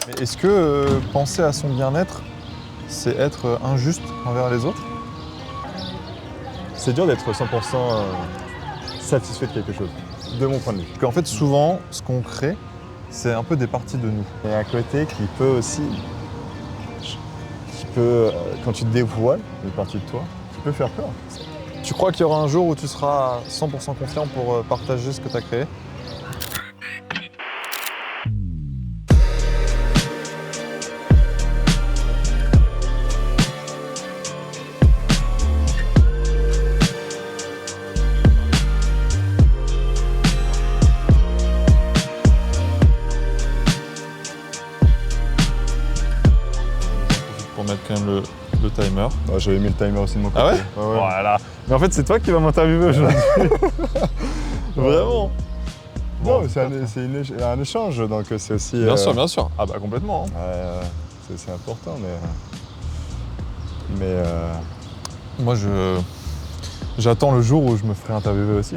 Mais est-ce que penser à son bien-être, c'est être injuste envers les autres? C'est dur d'être 100% satisfait de quelque chose, de mon point de vue. Parce qu'en fait, souvent, ce qu'on crée, c'est un peu des parties de nous. Il y a un côté qui peut aussi, quand tu te dévoiles une partie de toi, qui peut faire peur. Tu crois qu'il y aura un jour où tu seras 100% confiant pour partager ce que tu as créé? Pour mettre quand même le timer. Ouais, j'avais mis le timer aussi de mon côté. Ah ouais? Ouais. Voilà. Mais en fait, c'est toi qui vas m'interviewer aujourd'hui. Vraiment. Non, mais c'est un échange, donc c'est aussi... Bien sûr, bien sûr. Ah bah complètement. c'est important, Moi, j'attends le jour où je me ferai interviewer aussi.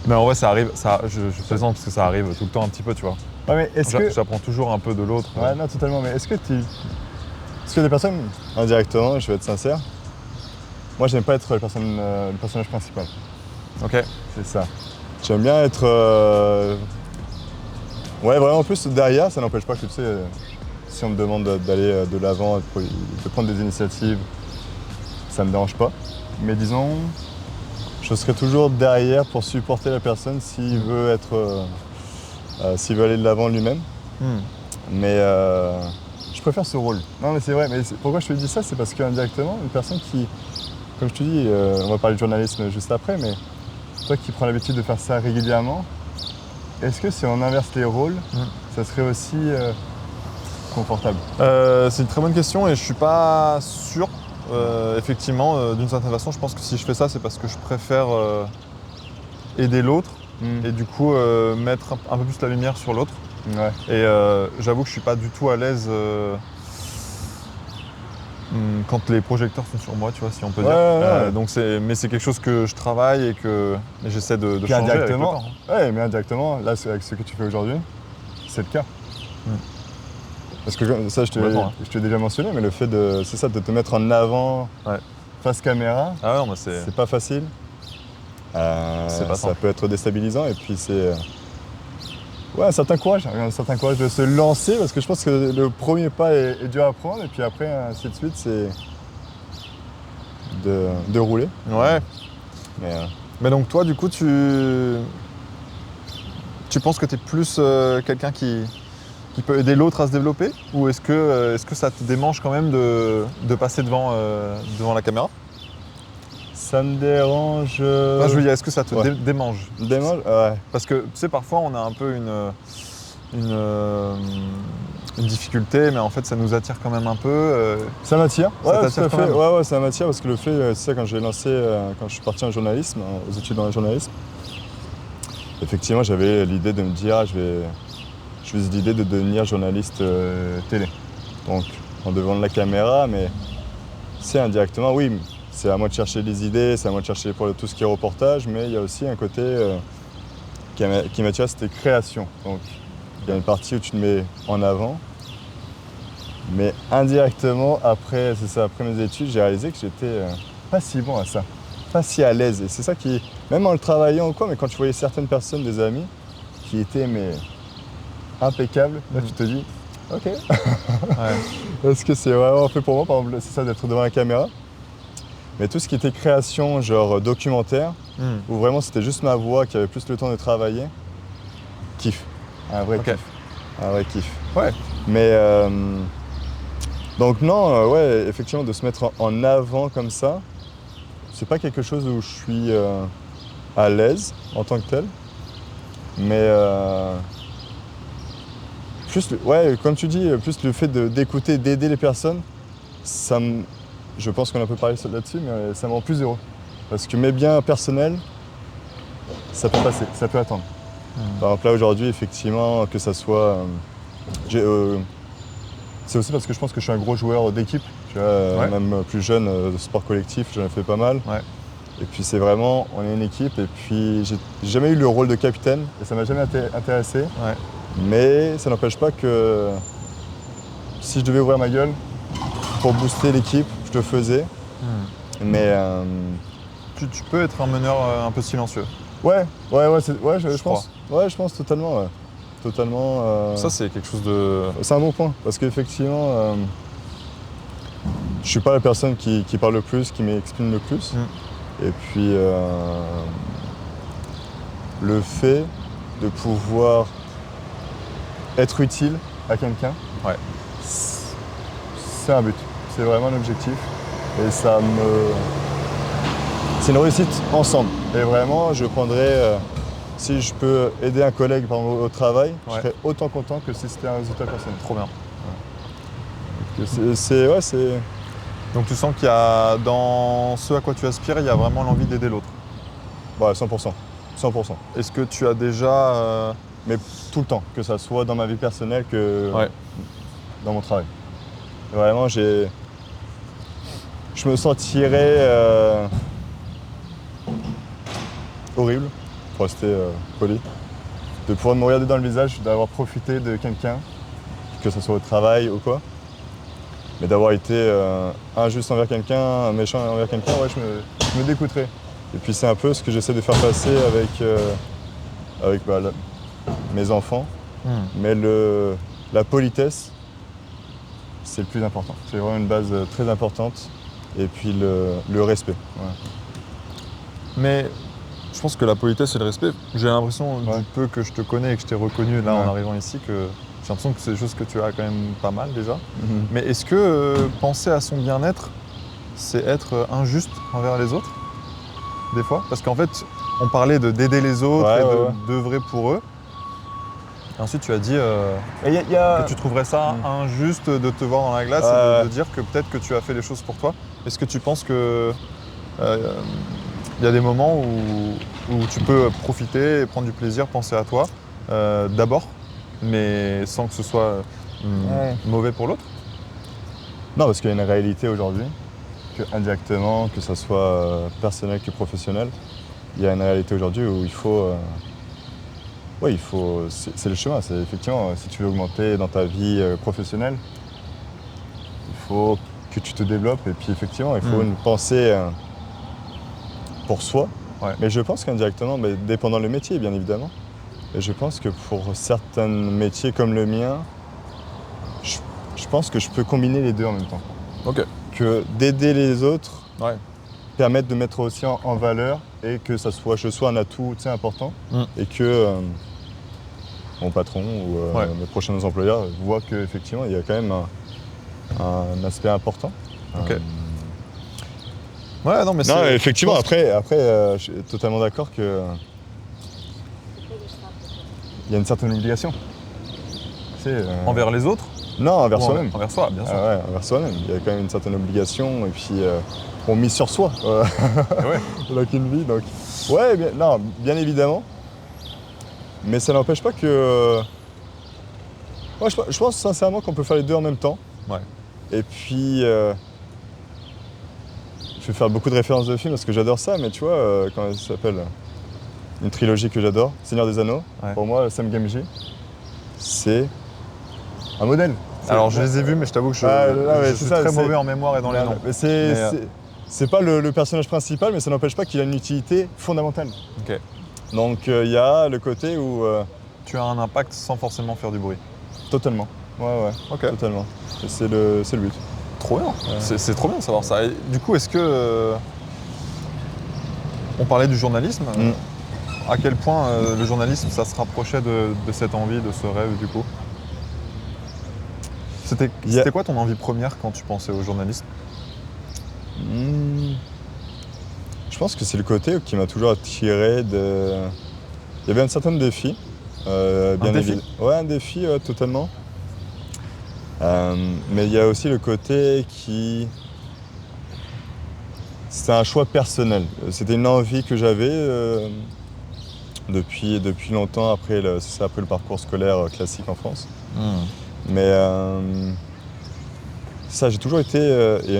Mais en vrai, ça arrive, je plaisante parce que ça arrive tout le temps un petit peu, tu vois. Ouais, mais est-ce que... J'apprends toujours un peu de l'autre. Ouais, non, totalement, mais est-ce que des personnes, indirectement, je vais être sincère, moi, j'aime pas être le personnage principal. Ok. C'est ça. J'aime bien être... Ouais, vraiment, en plus, derrière, ça n'empêche pas que, tu sais, si on me demande d'aller de l'avant, de prendre des initiatives, ça me dérange pas. Mais disons, je serai toujours derrière pour supporter la personne s'il veut s'il veut aller de l'avant lui-même. Mais je préfère ce rôle. Non, mais c'est vrai. Mais pourquoi je te dis ça? C'est parce qu'indirectement, une personne qui, comme je te dis, on va parler de journalisme juste après, mais toi qui prends l'habitude de faire ça régulièrement, est-ce que si on inverse les rôles, ça serait aussi confortable? C'est une très bonne question et je suis pas sûr. Effectivement, d'une certaine façon, je pense que si je fais ça, c'est parce que je préfère aider l'autre et du coup mettre un peu plus la lumière sur l'autre. Ouais. Et j'avoue que je suis pas du tout à l'aise quand les projecteurs sont sur moi, tu vois, si on peut dire. Ouais. Donc mais c'est quelque chose que je travaille et que j'essaie de changer Indirectement, avec le temps. ouais, mais indirectement, là, avec ce que tu fais aujourd'hui, c'est le cas. Parce que ça, je t'ai déjà mentionné, mais le fait de te mettre en avant, face caméra, Ah ouais, c'est pas facile. C'est pas ça simple. peut être déstabilisant et puis c'est un certain courage de se lancer parce que je pense que le premier pas est dur à prendre et puis après, ainsi de suite, c'est de rouler. Ouais. Mais donc toi, du coup, tu penses que tu es plus quelqu'un qui peut aider l'autre à se développer? Ou est-ce que ça te démange quand même de passer devant la caméra? ça me dérange... Enfin, je veux dire, est-ce que ça te démange? Démange? Ouais. Parce que, tu sais, parfois, on a un peu une difficulté, mais en fait, ça nous attire quand même un peu. Ça m'attire, Ça ouais, t'attire tout à quand fait. même. Ouais, ça m'attire parce que le fait, c'est ça, quand j'ai lancé, quand je suis parti en journalisme, aux études dans le journalisme, effectivement, j'avais l'idée de me dire, je vais l'idée de devenir journaliste télé. Donc, en devant de la caméra, mais c'est indirectement, oui, c'est à moi de chercher les idées, c'est à moi de chercher pour tout ce qui est reportage, mais il y a aussi un côté qui m'attire, c'était création. Donc, il y a une partie où tu te mets en avant, mais indirectement, après mes études, j'ai réalisé que j'étais pas si bon à ça, pas si à l'aise. Et c'est ça qui, même en le travaillant ou quoi, mais quand tu voyais certaines personnes, des amis, qui étaient impeccables, là tu te dis, ok, est-ce que c'est vraiment fait pour moi, par exemple, c'est ça d'être devant la caméra? Mais tout ce qui était création, genre documentaire, où vraiment c'était juste ma voix qui avait plus le temps de travailler, kiff. Un vrai kiff. Ouais. Mais donc non, ouais, effectivement, de se mettre en avant comme ça, c'est pas quelque chose où je suis à l'aise en tant que tel. Mais comme tu dis, plus le fait d'écouter, d'aider les personnes, je pense qu'on a un peu parlé là-dessus, mais ça me rend plus heureux. Parce que mes biens personnels, ça peut passer, ça peut attendre. Par exemple, là aujourd'hui, effectivement, que ça soit... c'est aussi parce que je pense que je suis un gros joueur d'équipe. Tu vois, même plus jeune, de sport collectif, j'en ai fait pas mal. Ouais. Et puis c'est vraiment, on est une équipe, et puis j'ai jamais eu le rôle de capitaine, et ça m'a jamais intéressé. Ouais. Mais ça n'empêche pas que si je devais ouvrir ma gueule pour booster l'équipe, je le faisais. Mais Tu peux être un meneur un peu silencieux. je pense. Ouais, je pense totalement. Ouais. Totalement. Ça, c'est quelque chose de... C'est un bon point, parce qu'effectivement, je suis pas la personne qui parle le plus, qui m'exprime le plus. Et puis, le fait de pouvoir être utile à quelqu'un, c'est un but. C'est vraiment un objectif. Et c'est une réussite ensemble. Et vraiment, je prendrais... si je peux aider un collègue par exemple, au travail, je serais autant content que si c'était un résultat personnel. Trop bien. C'est... Donc tu sens qu'il y a, dans ce à quoi tu aspires, il y a vraiment l'envie d'aider l'autre. Ouais, 100%. 100%. Est-ce que tu as déjà... Mais tout le temps, que ça soit dans ma vie personnelle que dans mon travail. Et vraiment, je me sentirais horrible, pour rester poli, de pouvoir me regarder dans le visage, d'avoir profité de quelqu'un, que ce soit au travail ou quoi. Mais d'avoir été injuste envers quelqu'un, méchant envers quelqu'un, je me dégoûterais. Et puis c'est un peu ce que j'essaie de faire passer avec mes enfants. Mais la politesse, c'est le plus important. C'est vraiment une base très importante. Et puis le respect. Ouais. Mais je pense que la politesse et le respect, j'ai l'impression du peu que je te connais et que je t'ai reconnu là en arrivant ici, que j'ai l'impression que c'est des choses que tu as quand même pas mal déjà. Mais est-ce que penser à son bien-être, c'est être injuste envers les autres, des fois? Parce qu'en fait, on parlait d'aider les autres et d'œuvrer pour eux. Et ensuite, tu as dit que tu trouverais ça injuste de te voir dans la glace et de dire que peut-être que tu as fait les choses pour toi. Est-ce que tu penses que il y a des moments où tu peux profiter et prendre du plaisir, penser à toi d'abord, mais sans que ce soit mauvais pour l'autre? Non, parce qu'il y a une réalité aujourd'hui, que indirectement, que ce soit personnel que professionnel, il y a une réalité aujourd'hui où il faut... c'est le chemin. C'est effectivement, si tu veux augmenter dans ta vie professionnelle, il faut que tu te développes et puis effectivement, il faut une pensée pour soi. Mais je pense qu'indirectement, dépendant le métier, bien évidemment, et je pense que pour certains métiers comme le mien, je pense que je peux combiner les deux en même temps. Que d'aider les autres, permettre de mettre aussi en valeur et que je sois un atout important et que mon patron ou mes prochains employeurs voient qu'effectivement il y a quand même un aspect important. Effectivement, après je suis totalement d'accord que il y a une certaine obligation. Envers les autres? Non, envers soi-même. Envers soi, bien sûr. Envers soi-même. Il y a quand même une certaine obligation et puis on mise sur soi. On n'a qu'une vie, donc. Bien évidemment. Mais ça n'empêche pas que. Je pense sincèrement qu'on peut faire les deux en même temps. Et puis. Je vais faire beaucoup de références de films parce que j'adore ça, mais tu vois, comment ça s'appelle? Une trilogie que j'adore, Seigneur des Anneaux. Pour moi, Sam Gamgee, c'est un modèle. Alors je les ai vus, mais je t'avoue que je suis très mauvais en mémoire et dans les noms. C'est pas le personnage principal, mais ça n'empêche pas qu'il a une utilité fondamentale. Donc il y a le côté où... tu as un impact sans forcément faire du bruit. Totalement. Totalement. Et c'est le but. Trop bien. C'est trop bien de savoir ça. Et du coup, est-ce que... on parlait du journalisme. À quel point le journalisme, ça se rapprochait de cette envie, de ce rêve, du coup? C'était quoi ton envie première quand tu pensais au journalisme? Je pense que c'est le côté qui m'a toujours attiré de... Il y avait un certain défi. Un défi? Un défi, totalement. Mais il y a aussi le côté qui... C'était un choix personnel. C'était une envie que j'avais depuis longtemps, après le parcours scolaire classique en France. Mais ça, j'ai toujours été,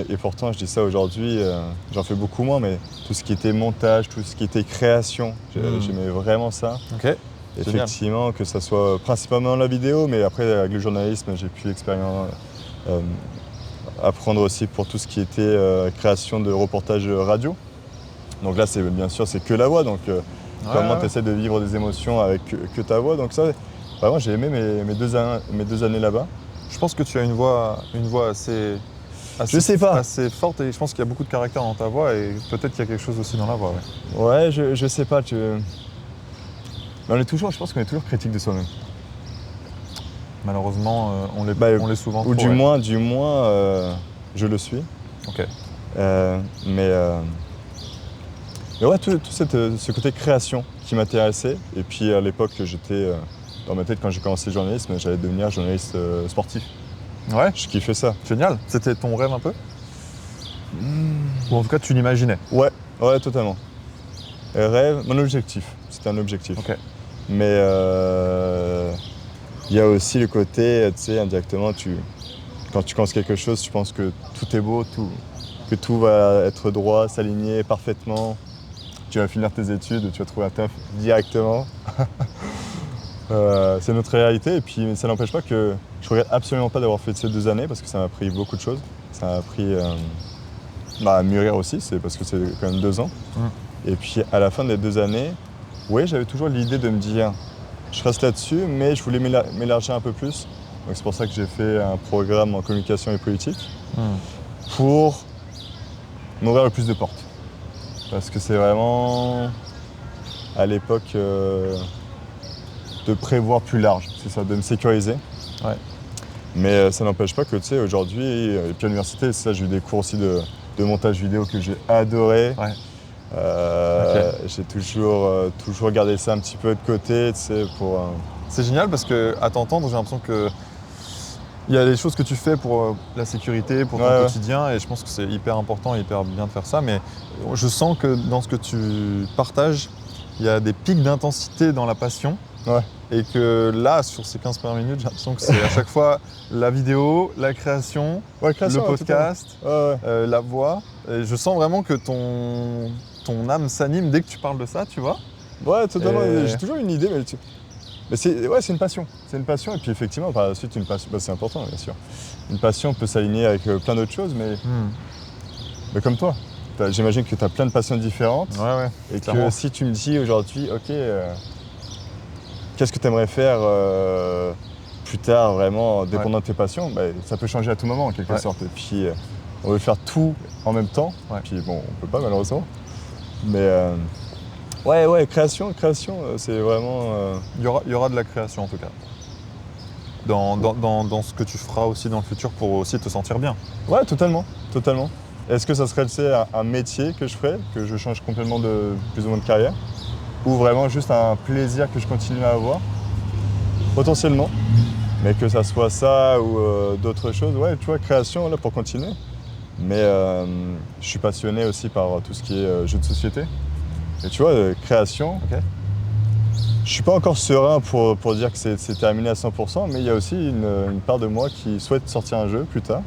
et pourtant je dis ça aujourd'hui, j'en fais beaucoup moins, mais tout ce qui était montage, tout ce qui était création, j'aimais vraiment ça. Effectivement, que ça soit principalement la vidéo, mais après avec le journalisme, j'ai pu apprendre aussi pour tout ce qui était création de reportages radio. Donc là, bien sûr, c'est que la voix. Donc comment tu essaies de vivre des émotions avec que ta voix. Donc ça, vraiment, j'ai aimé mes deux années là-bas. Je pense que tu as une voix assez je sais pas. Assez forte et je pense qu'il y a beaucoup de caractère dans ta voix et peut-être qu'il y a quelque chose aussi dans la voix. Ouais, je sais pas. Mais je pense qu'on est toujours critique de soi-même. Malheureusement, on l'est souvent. Ou du moins, je le suis. Ok. Mais ouais, tout ce côté création qui m'intéressait. Et puis à l'époque, j'étais dans ma tête quand j'ai commencé le journalisme, j'allais devenir journaliste sportif. Ouais. Je kiffais ça. Génial. C'était ton rêve un peu Ou en tout cas, tu l'imaginais? Ouais, totalement. Rêve, mon objectif. C'était un objectif. Ok. Mais il y a aussi le côté, tu sais, indirectement, quand tu commences quelque chose, tu penses que tout est beau, que tout va être droit, s'aligner parfaitement. Tu vas finir tes études, tu vas trouver un taf directement. C'est notre réalité et puis ça n'empêche pas que je regrette absolument pas d'avoir fait ces 2 années parce que ça m'a appris beaucoup de choses. Ça m'a appris à mûrir aussi, c'est parce que c'est quand même 2 ans. Et puis à la fin des 2 années, oui, j'avais toujours l'idée de me dire je reste là-dessus, mais je voulais m'élargir un peu plus. Donc c'est pour ça que j'ai fait un programme en communication et politique pour m'ouvrir le plus de portes. Parce que c'est vraiment à l'époque de prévoir plus large, c'est ça, de me sécuriser. Ouais. Mais ça n'empêche pas que, tu sais, aujourd'hui, et puis à l'université, ça, j'ai eu des cours aussi de montage vidéo que j'ai adoré. Ouais. J'ai toujours gardé ça un petit peu de côté, tu sais, pour... C'est génial parce qu'à t'entendre, j'ai l'impression que il y a des choses que tu fais pour la sécurité, pour ton quotidien, et je pense que c'est hyper important et hyper bien de faire ça, mais je sens que dans ce que tu partages, il y a des pics d'intensité dans la passion. Ouais. Et que là, sur ces 15 premières minutes, j'ai l'impression que c'est à chaque fois la vidéo, la création, le podcast, la voix. Et je sens vraiment que ton âme s'anime dès que tu parles de ça, tu vois. Ouais, totalement. J'ai toujours une idée, mais c'est une passion. C'est une passion, et puis effectivement, par la suite, une passion, c'est important, bien sûr. Une passion peut s'aligner avec plein d'autres choses, mais comme toi. J'imagine que tu as plein de passions différentes. Ouais, et clairement. Que si tu me dis aujourd'hui, ok, qu'est-ce que tu aimerais faire plus tard, vraiment, dépendant de tes passions, ça peut changer à tout moment, en quelque sorte. Et puis, on veut faire tout en même temps. Puis bon, on peut pas, malheureusement. Mais création, c'est vraiment... Il y aura de la création, en tout cas. Dans ce que tu feras aussi dans le futur pour aussi te sentir bien. Ouais, totalement. Est-ce que ça serait un métier que je ferais, que je change complètement de plus ou moins de carrière, ou vraiment juste un plaisir que je continue à avoir, potentiellement, mais que ça soit ça ou d'autres choses, tu vois, création là pour continuer. Mais je suis passionné aussi par tout ce qui est jeux de société. Et tu vois, création, je suis pas encore serein pour dire que c'est terminé à 100%, mais il y a aussi une part de moi qui souhaite sortir un jeu plus tard.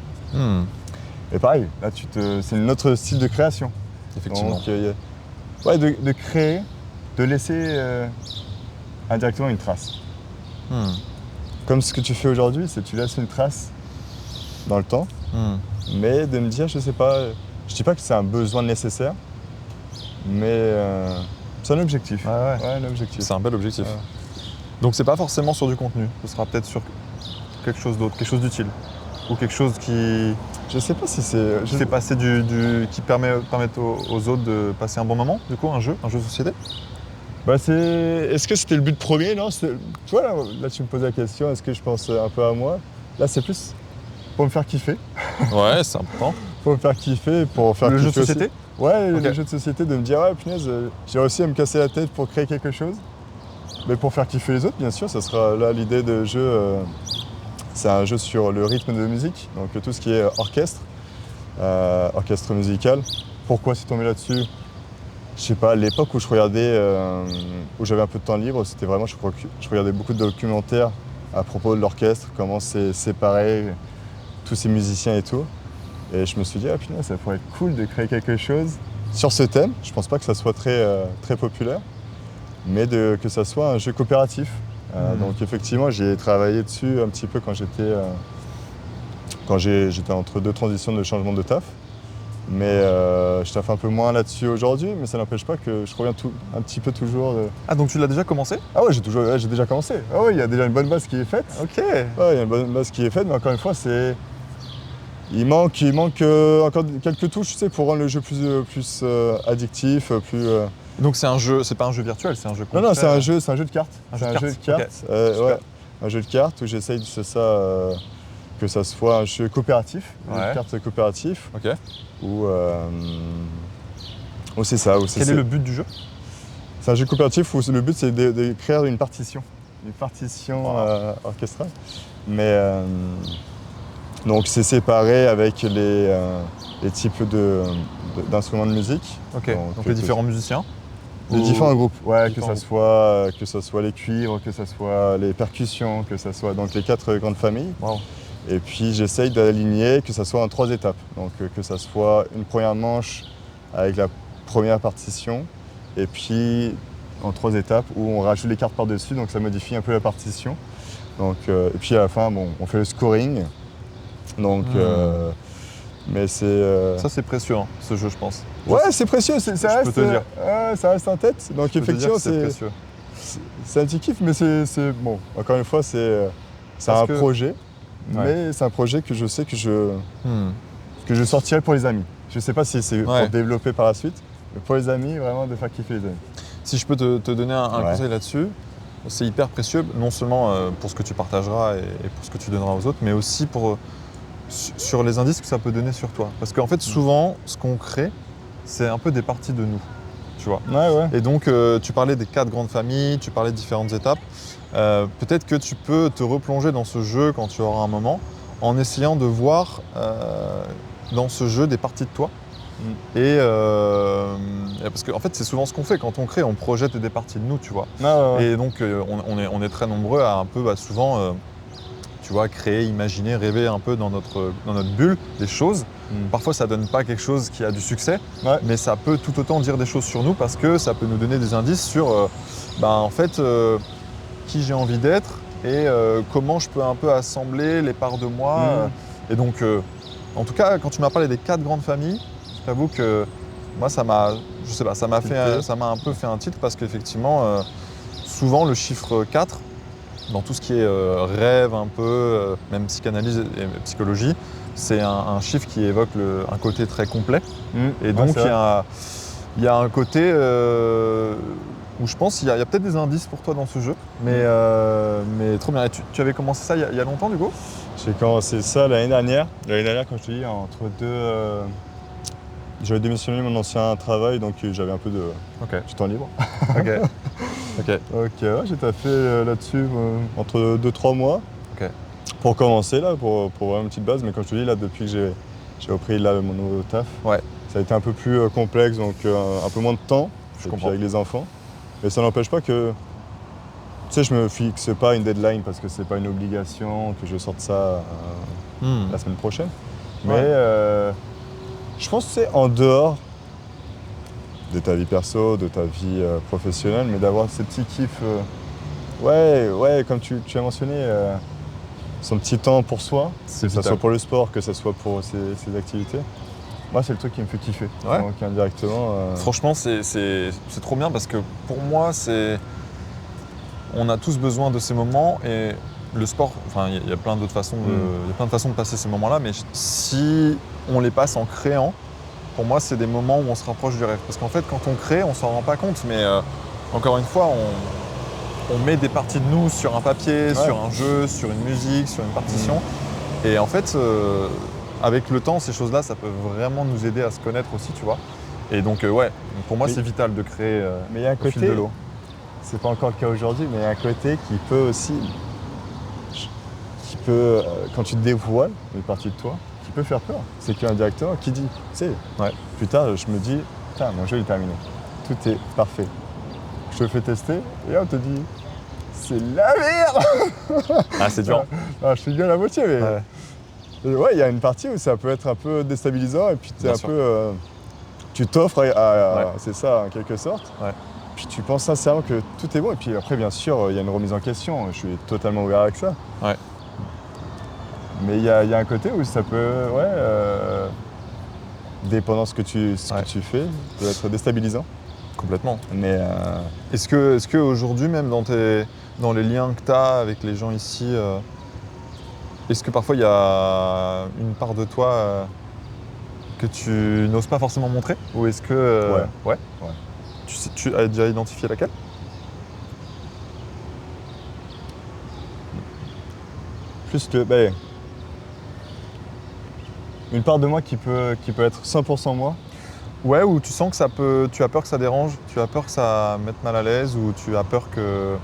Et pareil, là c'est un autre style de création. Effectivement. Donc, de créer, de laisser indirectement une trace. Comme ce que tu fais aujourd'hui, c'est que tu laisses une trace dans le temps, mais de me dire, je sais pas, je dis pas que c'est un besoin nécessaire, mais c'est un objectif. Un objectif. C'est un bel objectif. Donc c'est pas forcément sur du contenu, ce sera peut-être sur quelque chose d'autre, quelque chose d'utile. Ou quelque chose qui... Je sais pas si c'est... qui permettent aux autres de passer un bon moment, du coup, un jeu de société. Est-ce que c'était le but premier? Non, tu vois, là, tu me poses la question, est-ce que je pense un peu à moi? Là, c'est plus pour me faire kiffer. Ouais, c'est important. Pour me faire kiffer, pour faire kiffer le jeu de société aussi. Ouais, le jeu de société, de me dire, punaise, j'ai réussi à me casser la tête pour créer quelque chose. Mais pour faire kiffer les autres, bien sûr, ça sera là l'idée de jeu. C'est un jeu sur le rythme de musique, donc tout ce qui est orchestre musical. Pourquoi c'est tombé là-dessus? Je sais pas, à l'époque où je regardais, où j'avais un peu de temps libre, c'était vraiment, je regardais beaucoup de documentaires à propos de l'orchestre, comment c'est séparé, tous ces musiciens et tout. Et je me suis dit, punaise, ça pourrait être cool de créer quelque chose sur ce thème. Je pense pas que ça soit très populaire, mais que ça soit un jeu coopératif. Donc effectivement, j'ai travaillé dessus un petit peu quand j'étais entre deux transitions de changement de taf. Mais je taffe un peu moins là-dessus aujourd'hui, mais ça n'empêche pas que je reviens un petit peu toujours. Ah, donc tu l'as déjà commencé? Ah ouais, j'ai déjà commencé. Ah ouais, il y a déjà une bonne base qui est faite. Ok. Ouais, il y a une bonne base qui est faite, mais encore une fois, il manque encore quelques touches, tu sais, pour rendre le jeu plus addictif, plus. Donc c'est un jeu, c'est pas un jeu virtuel, c'est un jeu concret. Non, c'est un jeu de cartes. C'est un jeu de cartes. Ouais, un jeu de cartes où j'essaye de que ça soit un jeu coopératif, un jeu de cartes coopératif. Ok. Où c'est ça. Quel est le but du jeu? C'est un jeu coopératif où le but c'est de créer une partition orchestrale. Mais donc c'est séparé avec les types d'instruments de musique. Ok. Donc les différents musiciens. Les différents groupes, ouais, que ça soit les cuivres, que ça soit les percussions, que ça soit donc les 4 grandes familles. Wow. Et puis j'essaye d'aligner que ça soit en 3 étapes. Donc que ça soit une première manche avec la première partition, et puis en 3 étapes où on rajoute les cartes par-dessus, donc ça modifie un peu la partition. Donc, et puis à la fin, bon, on fait le scoring. Donc, mais c'est. Ça c'est précieux, hein, ce jeu, je pense. Ouais, c'est précieux, ça reste. Peux te dire. Ça reste en tête. Donc effectivement, c'est précieux. C'est un petit kiff, mais c'est bon. Encore une fois, c'est un projet. Ouais. Mais c'est un projet que je sais que je sortirai pour les amis. Je ne sais pas si c'est pour développer par la suite, mais pour les amis, vraiment de faire kiffer les amis. Si je peux te donner un conseil là-dessus, c'est hyper précieux, non seulement pour ce que tu partageras et pour ce que tu donneras aux autres, mais aussi sur les indices que ça peut donner sur toi. Parce qu'en fait, souvent, ce qu'on crée, c'est un peu des parties de nous, tu vois. Ouais. Et donc, tu parlais des 4 grandes familles, tu parlais de différentes étapes. Peut-être que tu peux te replonger dans ce jeu quand tu auras un moment, en essayant de voir dans ce jeu des parties de toi. Et parce qu'en fait, c'est souvent ce qu'on fait quand on crée, on projette des parties de nous, tu vois. Ouais. Et donc, on est très nombreux à un peu, souvent, tu vois, créer, imaginer, rêver un peu dans notre bulle des choses. Parfois, ça donne pas quelque chose qui a du succès, mais ça peut tout autant dire des choses sur nous parce que ça peut nous donner des indices sur, en fait, qui j'ai envie d'être et comment je peux un peu assembler les parts de moi. Et donc, en tout cas, quand tu m'as parlé des 4 grandes familles, je t'avoue que moi, ça m'a un peu fait un titre parce qu'effectivement, souvent le chiffre 4, dans tout ce qui est rêve un peu, même psychanalyse et psychologie, c'est un chiffre qui évoque un côté très complet. Et donc, il y a un côté où je pense qu'il y a peut-être des indices pour toi dans ce jeu, mais trop bien. Et tu avais commencé ça il y a longtemps, du coup? J'ai commencé ça l'année dernière. L'année dernière, comme je te dis, entre deux. J'avais démissionné de mon ancien travail, donc j'avais un peu de temps libre. Ok. Donc j'ai taffé là-dessus entre 2-3 mois. Pour commencer, là, pour avoir une petite base. Mais comme je te dis, là, depuis que j'ai repris là, mon nouveau taf, ça a été un peu plus complexe, donc un peu moins de temps. Je comprends. Avec les enfants. Mais ça n'empêche pas que, tu sais, je me fixe pas une deadline parce que c'est pas une obligation que je sorte ça la semaine prochaine. Mais je pense que c'est en dehors de ta vie perso, de ta vie professionnelle, mais d'avoir ces petits kiffs. Comme tu as mentionné, son petit temps pour soi, que ce soit pour le sport, que ce soit pour ses activités. Moi, c'est le truc qui me fait kiffer. Donc indirectement. Franchement, c'est trop bien parce que pour moi, on a tous besoin de ces moments et le sport, il y a plein d'autres façons de passer ces moments-là, mais si on les passe en créant, pour moi, c'est des moments où on se rapproche du rêve. Parce qu'en fait, quand on crée, on s'en rend pas compte, mais encore une fois, on met des parties de nous sur un papier, sur un jeu, sur une musique, sur une partition. Et en fait, avec le temps, ces choses-là, ça peut vraiment nous aider à se connaître aussi, tu vois. Et donc, pour moi, c'est vital de créer mais il y a un côté, fil de l'eau. C'est pas encore le cas aujourd'hui, mais il y a un côté qui peut aussi, quand tu dévoiles une partie de toi, qui peut faire peur. C'est qu'un directeur qui dit, tu sais, plus tard, je me dis, putain, mon jeu est terminé. Tout est parfait. Je te fais tester et on te dit, c'est la merde. Ah, c'est dur. Je suis bien à la moitié, mais il y a une partie où ça peut être un peu déstabilisant et puis tu t'offres c'est ça en quelque sorte. puis tu penses sincèrement que tout est bon. Et puis après, bien sûr, il y a une remise en question. Je suis totalement ouvert avec ça. Ouais. Mais il y a un côté où ça peut, dépendant ce que tu fais, peut être déstabilisant. Complètement. Mais Est-ce que aujourd'hui, même dans les liens que tu as avec les gens ici, est-ce que parfois il y a une part de toi que tu n'oses pas forcément montrer? Ou est-ce que... Ouais. Tu as déjà identifié laquelle? plus que une part de moi qui peut être 100% moi. Ouais, ou tu sens que tu as peur que ça dérange, tu as peur que ça mette mal à l'aise, ou tu as peur que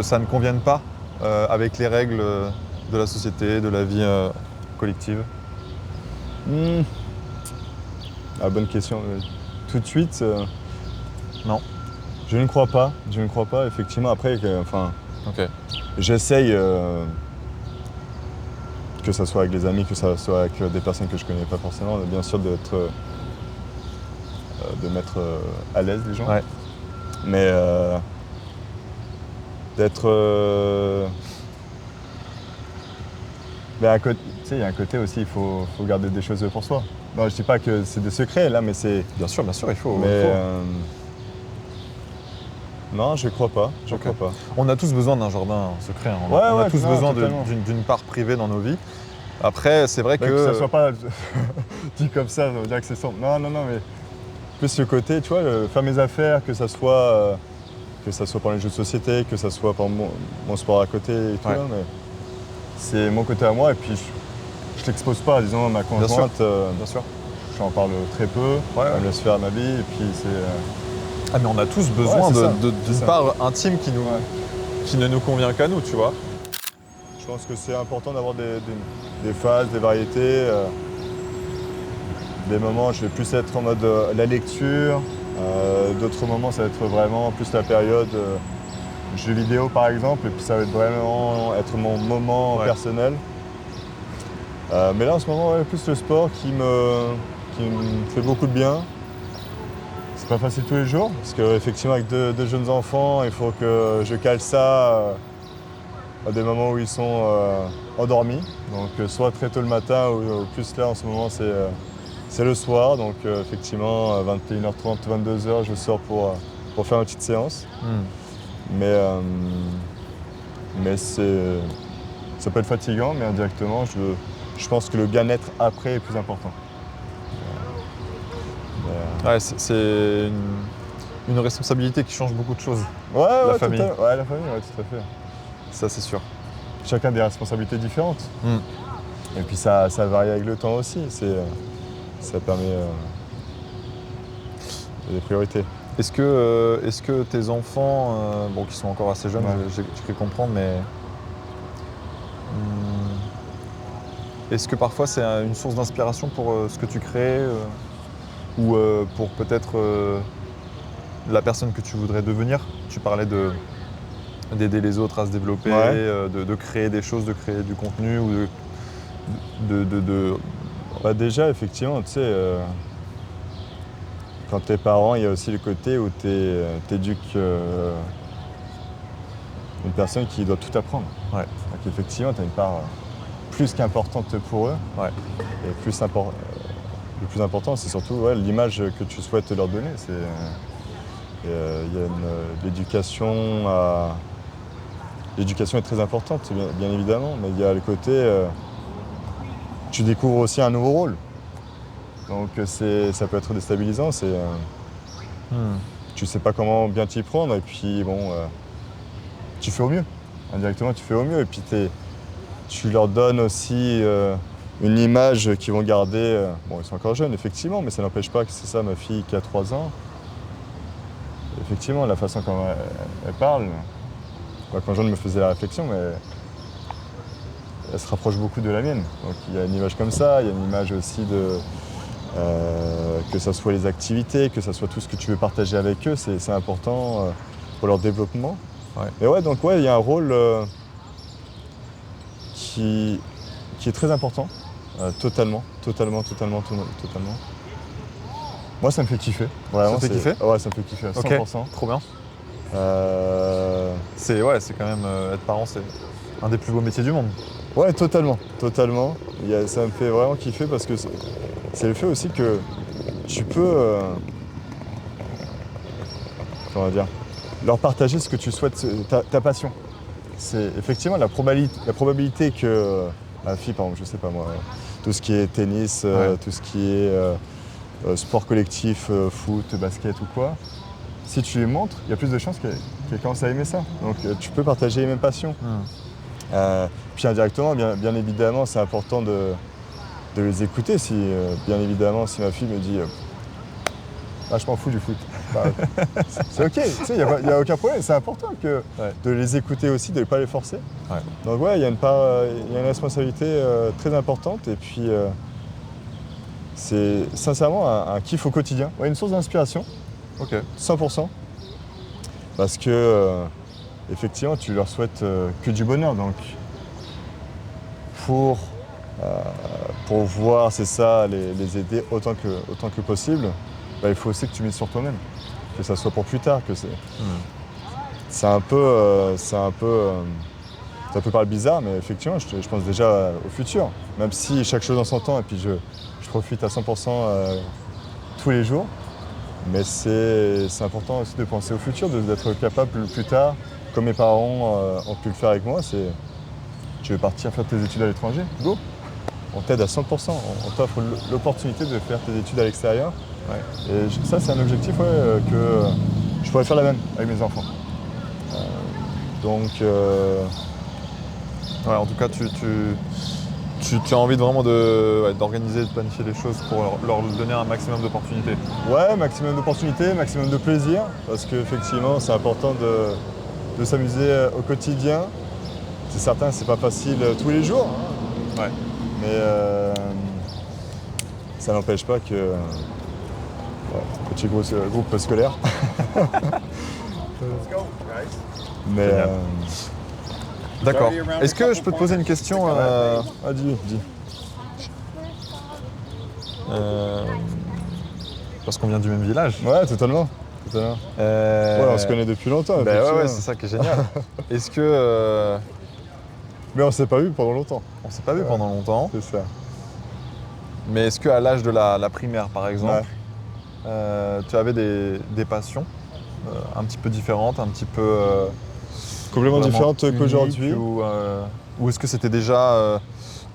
ça ne convienne pas avec les règles de la société, de la vie collective? Bonne question. Tout de suite, Non. je ne crois pas. Effectivement, après, Ok. j'essaye, que ça soit avec les amis, que ça soit avec des personnes que je connais pas forcément, bien sûr de mettre à l'aise les gens. Ouais. Mais d'être... tu sais, il y a un côté aussi, il faut garder des choses pour soi. Non, je dis pas que c'est des secrets là, mais c'est... Bien sûr, il faut. Mais il faut. non, je crois pas. Ok. On a tous besoin d'un jardin secret. Hein. Ouais, on a tous besoin totalement. d'une part privée dans nos vies. Après, c'est vrai Que ça soit pas dit comme ça, on dirait que c'est sombre. Non, mais plus ce côté, tu vois, faire mes affaires, que ça soit pour les jeux de société, que ça soit pour mon sport à côté et tout. Ouais. Mais c'est mon côté à moi, et puis je l'expose pas, disons, ma conjointe. Bien sûr. J'en parle très peu, elle me laisse faire ma vie, et puis c'est... Ah, mais on a tous besoin d'une ça. part intime qui ne nous convient qu'à nous, tu vois. Je pense que c'est important d'avoir des phases, des variétés. Des moments, je vais plus être en mode la lecture. D'autres moments, ça va être vraiment plus la période jeux vidéo, par exemple. Et puis ça va vraiment être mon moment personnel. Mais là, en ce moment, plus le sport qui me fait beaucoup de bien. C'est pas facile tous les jours, parce qu'effectivement, avec deux jeunes enfants, il faut que je cale ça à des moments où ils sont endormis. Donc soit très tôt le matin, ou plus là en ce moment c'est le soir. Donc effectivement 21h30, 22h, je sors pour faire une petite séance. Mais ça peut être fatigant, mais indirectement je pense que le bien-être après est plus important. Ouais, c'est une responsabilité qui change beaucoup de choses. La famille. Ouais, la famille, tout à fait. Ça, c'est sûr. Chacun a des responsabilités différentes. Et puis ça varie avec le temps aussi. Ça permet des priorités. Est-ce que tes enfants, qui sont encore assez jeunes, j'ai cru comprendre, mais est-ce que parfois c'est une source d'inspiration pour ce que tu crées ou pour peut-être la personne que tu voudrais devenir? Tu parlais d'aider les autres à se développer, de créer des choses, de créer du contenu ou Déjà, effectivement, tu sais, quand t'es parent, il y a aussi le côté où t'éduques une personne qui doit tout apprendre. Ouais. Donc effectivement, tu as une part plus qu'importante pour eux. Ouais. Et le plus important, c'est surtout l'image que tu souhaites leur donner. Il y a l'éducation L'éducation est très importante, bien évidemment, mais il y a le côté... tu découvres aussi un nouveau rôle. Donc ça peut être déstabilisant. Tu sais pas comment bien t'y prendre, et puis tu fais au mieux. Indirectement, tu fais au mieux. Et puis tu leur donnes aussi une image qu'ils vont garder. Ils sont encore jeunes, effectivement, mais ça n'empêche pas que c'est ça, ma fille qui a 3 ans. Effectivement, la façon dont elle parle, ma conjointe me faisait la réflexion, mais elle se rapproche beaucoup de la mienne. Donc il y a une image comme ça, il y a une image aussi que ce soit les activités, que ce soit tout ce que tu veux partager avec eux, c'est important pour leur développement. Ouais. Et donc il y a un rôle qui est très important, totalement. Moi, ça me fait kiffer. Vraiment, Ça te fait kiffer? Ouais, ça me fait kiffer à 100%. Ok, trop bien. Euh, C'est quand même être parent, c'est un des plus beaux métiers du monde. Ouais, totalement. Totalement. Ça me fait vraiment kiffer parce que c'est le fait aussi que tu peux, comment dire, leur partager ce que tu souhaites, ta passion. C'est effectivement la probabilité que ma fille, par exemple, je sais pas moi, tout ce qui est tennis, Ouais. tout ce qui est sport collectif, foot, basket ou quoi, si tu lui montres, il y a plus de chances qu'elle commence à aimer ça. Donc tu peux partager les mêmes passions. Puis indirectement, bien évidemment, c'est important de les écouter. Bien évidemment, si ma fille me dit ah, je m'en fous du foot, bah, c'est ok, tu sais, il n'y a aucun problème. C'est important de les écouter aussi, de ne pas les forcer. Ouais. Donc ouais, il y a une responsabilité très importante et puis c'est sincèrement un kiff au quotidien, ouais, une source d'inspiration, Ok. 100%, parce que effectivement, tu leur souhaites que du bonheur. Donc pour pouvoir, c'est ça, les aider autant que possible, bah, il faut aussi que tu mises sur toi-même, que ça soit pour plus tard, que c'est un peu, ça peut paraître bizarre, mais effectivement, je pense déjà au futur. Même si chaque chose en son temps, et puis je profite à 100% tous les jours. Mais c'est important aussi de penser au futur, d'être capable plus tard, comme mes parents ont pu le faire avec moi, c'est tu veux partir faire tes études à l'étranger, go. On t'aide à 100%, on t'offre l'opportunité de faire tes études à l'extérieur. Ouais. Et ça, c'est un objectif que je pourrais faire la même avec mes enfants. Donc, Ouais, en tout cas, tu as envie vraiment d'organiser, de planifier les choses pour leur donner un maximum d'opportunités. ouais, maximum d'opportunités, maximum de plaisir, parce qu'effectivement, c'est important de s'amuser au quotidien. C'est certain, c'est pas facile tous les jours, hein. Ouais. Mais ça n'empêche pas que petit groupe scolaire. Mais D'accord. Est-ce que je peux te poser une question dis. parce qu'on vient du même village. Ouais, totalement. Ouais, on se connaît depuis longtemps. Ouais, c'est ça qui est génial. Est-ce que mais on s'est pas vu pendant longtemps. on s'est pas vu pendant longtemps. C'est ça. Mais est-ce qu'à l'âge de la primaire, par exemple, tu avais des passions un petit peu différentes, un petit peu Complètement vraiment différentes uniques, qu'aujourd'hui. ou est-ce que c'était déjà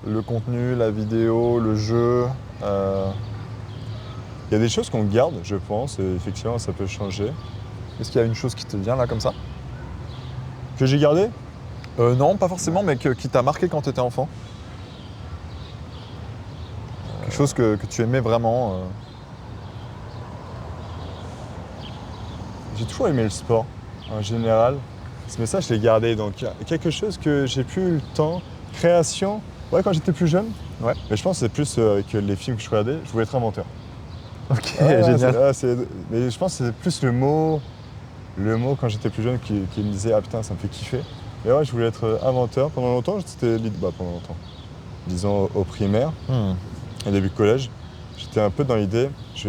le contenu, la vidéo, le jeu Il y a des choses qu'on garde, je pense, et effectivement, ça peut changer. Est-ce qu'il y a une chose qui te vient là comme ça? Que j'ai gardé? Non, pas forcément, mais qui t'a marqué quand tu étais enfant? Quelque chose que tu aimais vraiment J'ai toujours aimé le sport, en général. Mais ça, je l'ai gardé. Donc, quelque chose que j'ai plus eu le temps. Création, ouais, quand j'étais plus jeune. Ouais. Mais je pense que c'est plus avec les films que je regardais. Je voulais être inventeur. Ok, génial. génial. Mais je pense que c'est plus le mot quand j'étais plus jeune qui me disait ah putain, ça me fait kiffer. Mais ouais, je voulais être inventeur. Pendant longtemps, c'était pendant longtemps. Disons au primaire, au début de collège, j'étais un peu dans l'idée, je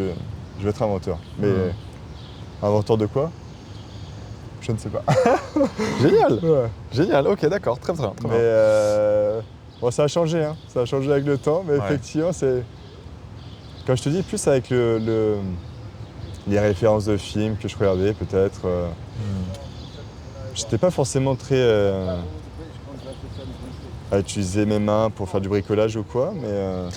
vais être inventeur. Mais inventeur de quoi? Je ne sais pas. Génial. Ouais. Génial, ok, d'accord, très bien. Très bien. Mais bon, ça a changé, hein. Ça a changé avec le temps, mais effectivement, c'est. Comme je te dis, plus avec les références de films que je regardais, peut-être. J'étais pas forcément très à utiliser mes mains pour faire du bricolage ou quoi, mais.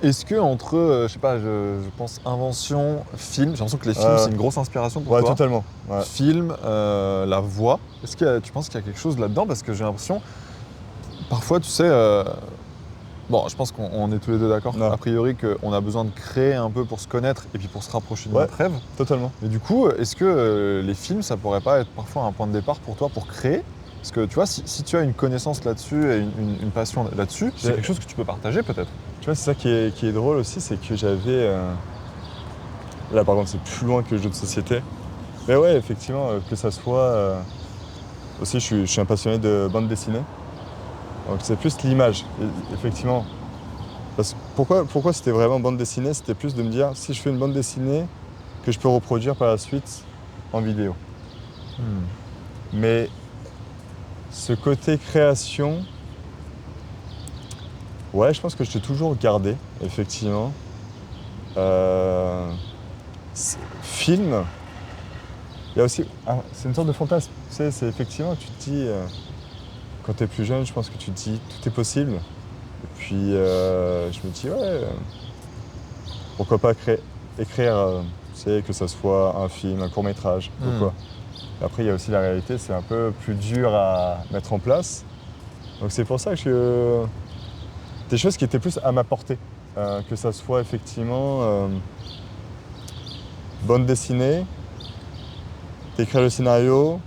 Est-ce que entre, je sais pas, je pense invention, film, j'ai l'impression que les films c'est une grosse inspiration pour toi. Ouais, totalement. Ouais. Film, la voix, est-ce que tu penses qu'il y a quelque chose là-dedans? Parce que j'ai l'impression, parfois tu sais, bon je pense qu'on est tous les deux d'accord, a priori qu'on a besoin de créer un peu pour se connaître et puis pour se rapprocher de notre rêve. Totalement. Mais du coup, est-ce que les films ça pourrait pas être parfois un point de départ pour toi pour créer? Parce que tu vois, si tu as une connaissance là-dessus et une passion là-dessus, c'est quelque chose que tu peux partager peut-être. Tu vois, c'est ça qui est drôle aussi, c'est que j'avais... Là, par contre, c'est plus loin que le jeu de société. Mais ouais, effectivement, que ça soit... Aussi, je suis un passionné de bande dessinée. Donc, c'est plus l'image. Effectivement, Pourquoi c'était vraiment bande dessinée? C'était plus de me dire, si je fais une bande dessinée, que je peux reproduire par la suite en vidéo. Mais ce côté création, ouais, je pense que je t'ai toujours gardé, effectivement. Film, il y a aussi, c'est une sorte de fantasme. Tu sais, c'est effectivement, tu te dis, quand tu es plus jeune, je pense que tu te dis, tout est possible. Et puis, je me dis, ouais, pourquoi pas écrire, tu sais, que ce soit un film, un court-métrage, ou quoi. Après, il y a aussi la réalité, c'est un peu plus dur à mettre en place. Donc c'est pour ça que des choses qui étaient plus à ma portée, que ça soit effectivement bande dessinée, d'écrire le scénario.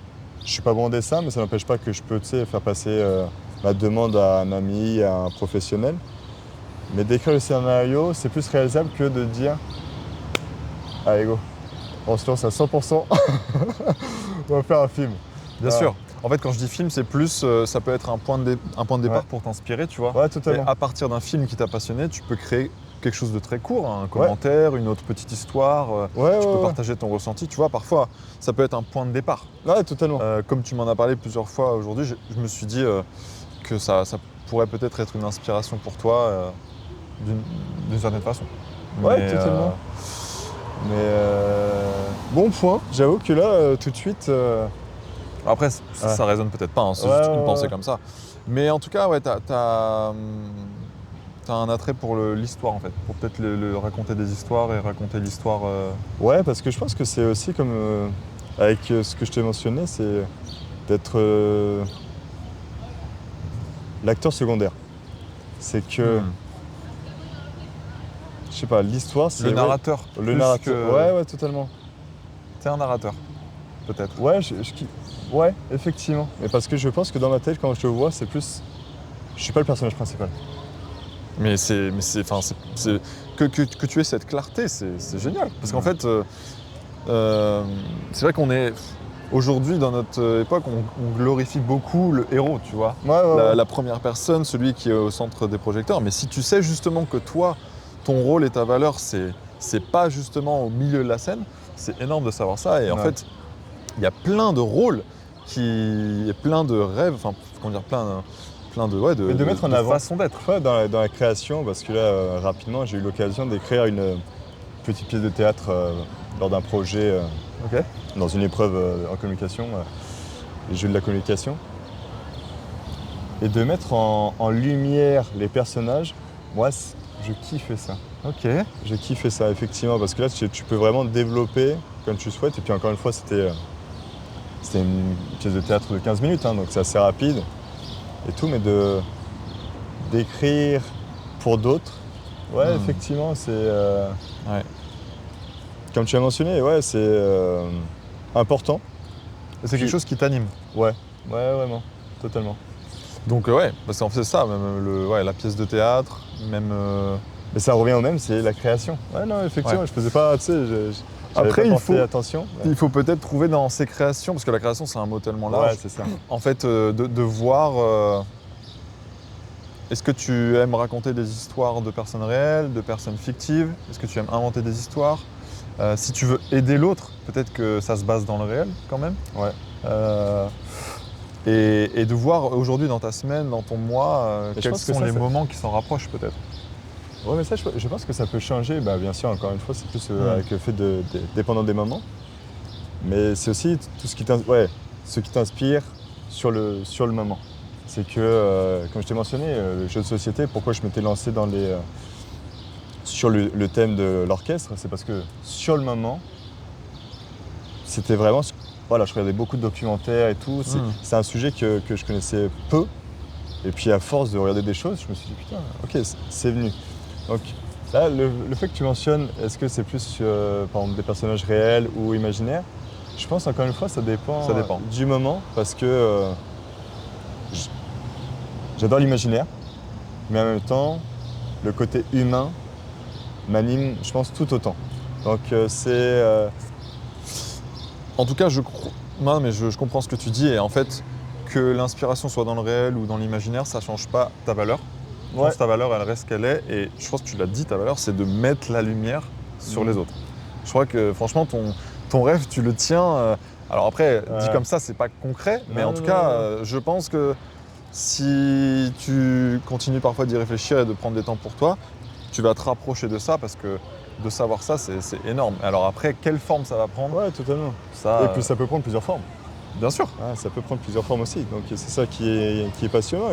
Je suis pas bon en dessin, mais ça n'empêche pas que je peux, tu sais, faire passer ma demande à un ami, à un professionnel. Mais d'écrire le scénario, c'est plus réalisable que de dire « Allez go, on se lance à 100%, on va faire un film ». Bien sûr. En fait, quand je dis film, c'est plus, ça peut être un point de départ pour t'inspirer, tu vois. Ouais, totalement. Et à partir d'un film qui t'a passionné, tu peux créer quelque chose de très court, un commentaire, une autre petite histoire. Tu peux partager ton ressenti. Tu vois, parfois, ça peut être un point de départ. Ouais, totalement. Comme tu m'en as parlé plusieurs fois aujourd'hui, je me suis dit que ça pourrait peut-être être une inspiration pour toi d'une certaine façon. Ouais, totalement. Mais bon point. J'avoue que là, tout de suite... Après, ça résonne peut-être pas, hein, c'est juste une pensée comme ça. Mais en tout cas, ouais, t'as un attrait pour l'histoire, en fait. Pour peut-être raconter des histoires et raconter l'histoire. Ouais, parce que je pense que c'est aussi comme avec ce que je t'ai mentionné, c'est d'être l'acteur secondaire. C'est que, je sais pas, l'histoire, c'est... Le narrateur. Le narrateur, ouais, totalement. T'es un narrateur, peut-être. Ouais, ouais, effectivement. Mais parce que je pense que dans ma tête, quand je te vois, c'est plus... Je suis pas le personnage principal. Mais que tu aies cette clarté, c'est génial. Parce qu'en fait, c'est vrai qu'on est... Aujourd'hui, dans notre époque, on glorifie beaucoup le héros, tu vois. La première personne, celui qui est au centre des projecteurs. Mais si tu sais justement que toi, ton rôle et ta valeur, c'est pas justement au milieu de la scène, c'est énorme de savoir ça. Et en fait, il y a plein de rôles, plein de rêves, enfin, comment dire, plein de mettre en avant façon d'être. Ouais, dans la création, parce que là, rapidement, j'ai eu l'occasion d'écrire une petite pièce de théâtre lors d'un projet, dans une épreuve en communication, les jeux de la communication. Et de mettre en lumière les personnages, moi, je kiffais ça. Ok. Je kiffais ça, effectivement, parce que là, tu peux vraiment développer comme tu souhaites. Et puis encore une fois, c'était une pièce de théâtre de 15 minutes, hein, donc c'est assez rapide. Et tout, mais d'écrire pour d'autres, effectivement, c'est... Comme tu as mentionné, c'est important. C'est quelque chose qui t'anime. Ouais, vraiment, totalement. Donc parce qu'en fait c'est ça, même la pièce de théâtre, même... Mais ça revient au même, c'est la création. Ouais, non, effectivement, je faisais pas, tu sais, après, attention. Il faut peut-être trouver dans ces créations, parce que la création c'est un mot tellement large. Ouais, c'est ça. En fait, de voir... Est-ce que tu aimes raconter des histoires de personnes réelles, de personnes fictives? Est-ce que tu aimes inventer des histoires? Si tu veux aider l'autre, peut-être que ça se base dans le réel quand même. Ouais. Et de voir aujourd'hui dans ta semaine, dans ton mois, quels sont les moments qui s'en rapprochent peut-être. Ouais, mais ça, je pense que ça peut changer. Bah, bien sûr, encore une fois, c'est plus avec le fait dépendant des moments. Mais c'est aussi tout ce qui t'inspire sur le moment. C'est que, comme je t'ai mentionné, le jeu de société, pourquoi je m'étais lancé sur le thème de l'orchestre, c'est parce que sur le moment, c'était vraiment... Voilà, je regardais beaucoup de documentaires et tout. C'est un sujet que je connaissais peu. Et puis à force de regarder des choses, je me suis dit, putain, ok, c'est venu. Donc là, le fait que tu mentionnes, est-ce que c'est plus par exemple des personnages réels ou imaginaires? Je pense encore une fois, ça dépend du moment, parce que j'adore l'imaginaire, mais en même temps, le côté humain m'anime, je pense, tout autant. Donc c'est... En tout cas, je comprends ce que tu dis, et en fait, que l'inspiration soit dans le réel ou dans l'imaginaire, ça ne change pas ta valeur. pense que ta valeur, elle reste qu'elle est. Et je pense que tu l'as dit, ta valeur, c'est de mettre la lumière sur les autres. Je crois que franchement, ton rêve, tu le tiens. Alors après, dit comme ça, c'est pas concret. Mais en tout cas, je pense que si tu continues parfois d'y réfléchir et de prendre des temps pour toi, tu vas te rapprocher de ça parce que de savoir ça, c'est énorme. Alors après, quelle forme ça va prendre? Ouais, totalement. Ça, Et puis ça peut prendre plusieurs formes. bien sûr. Ça peut prendre plusieurs formes aussi. Donc c'est ça qui est passionnant.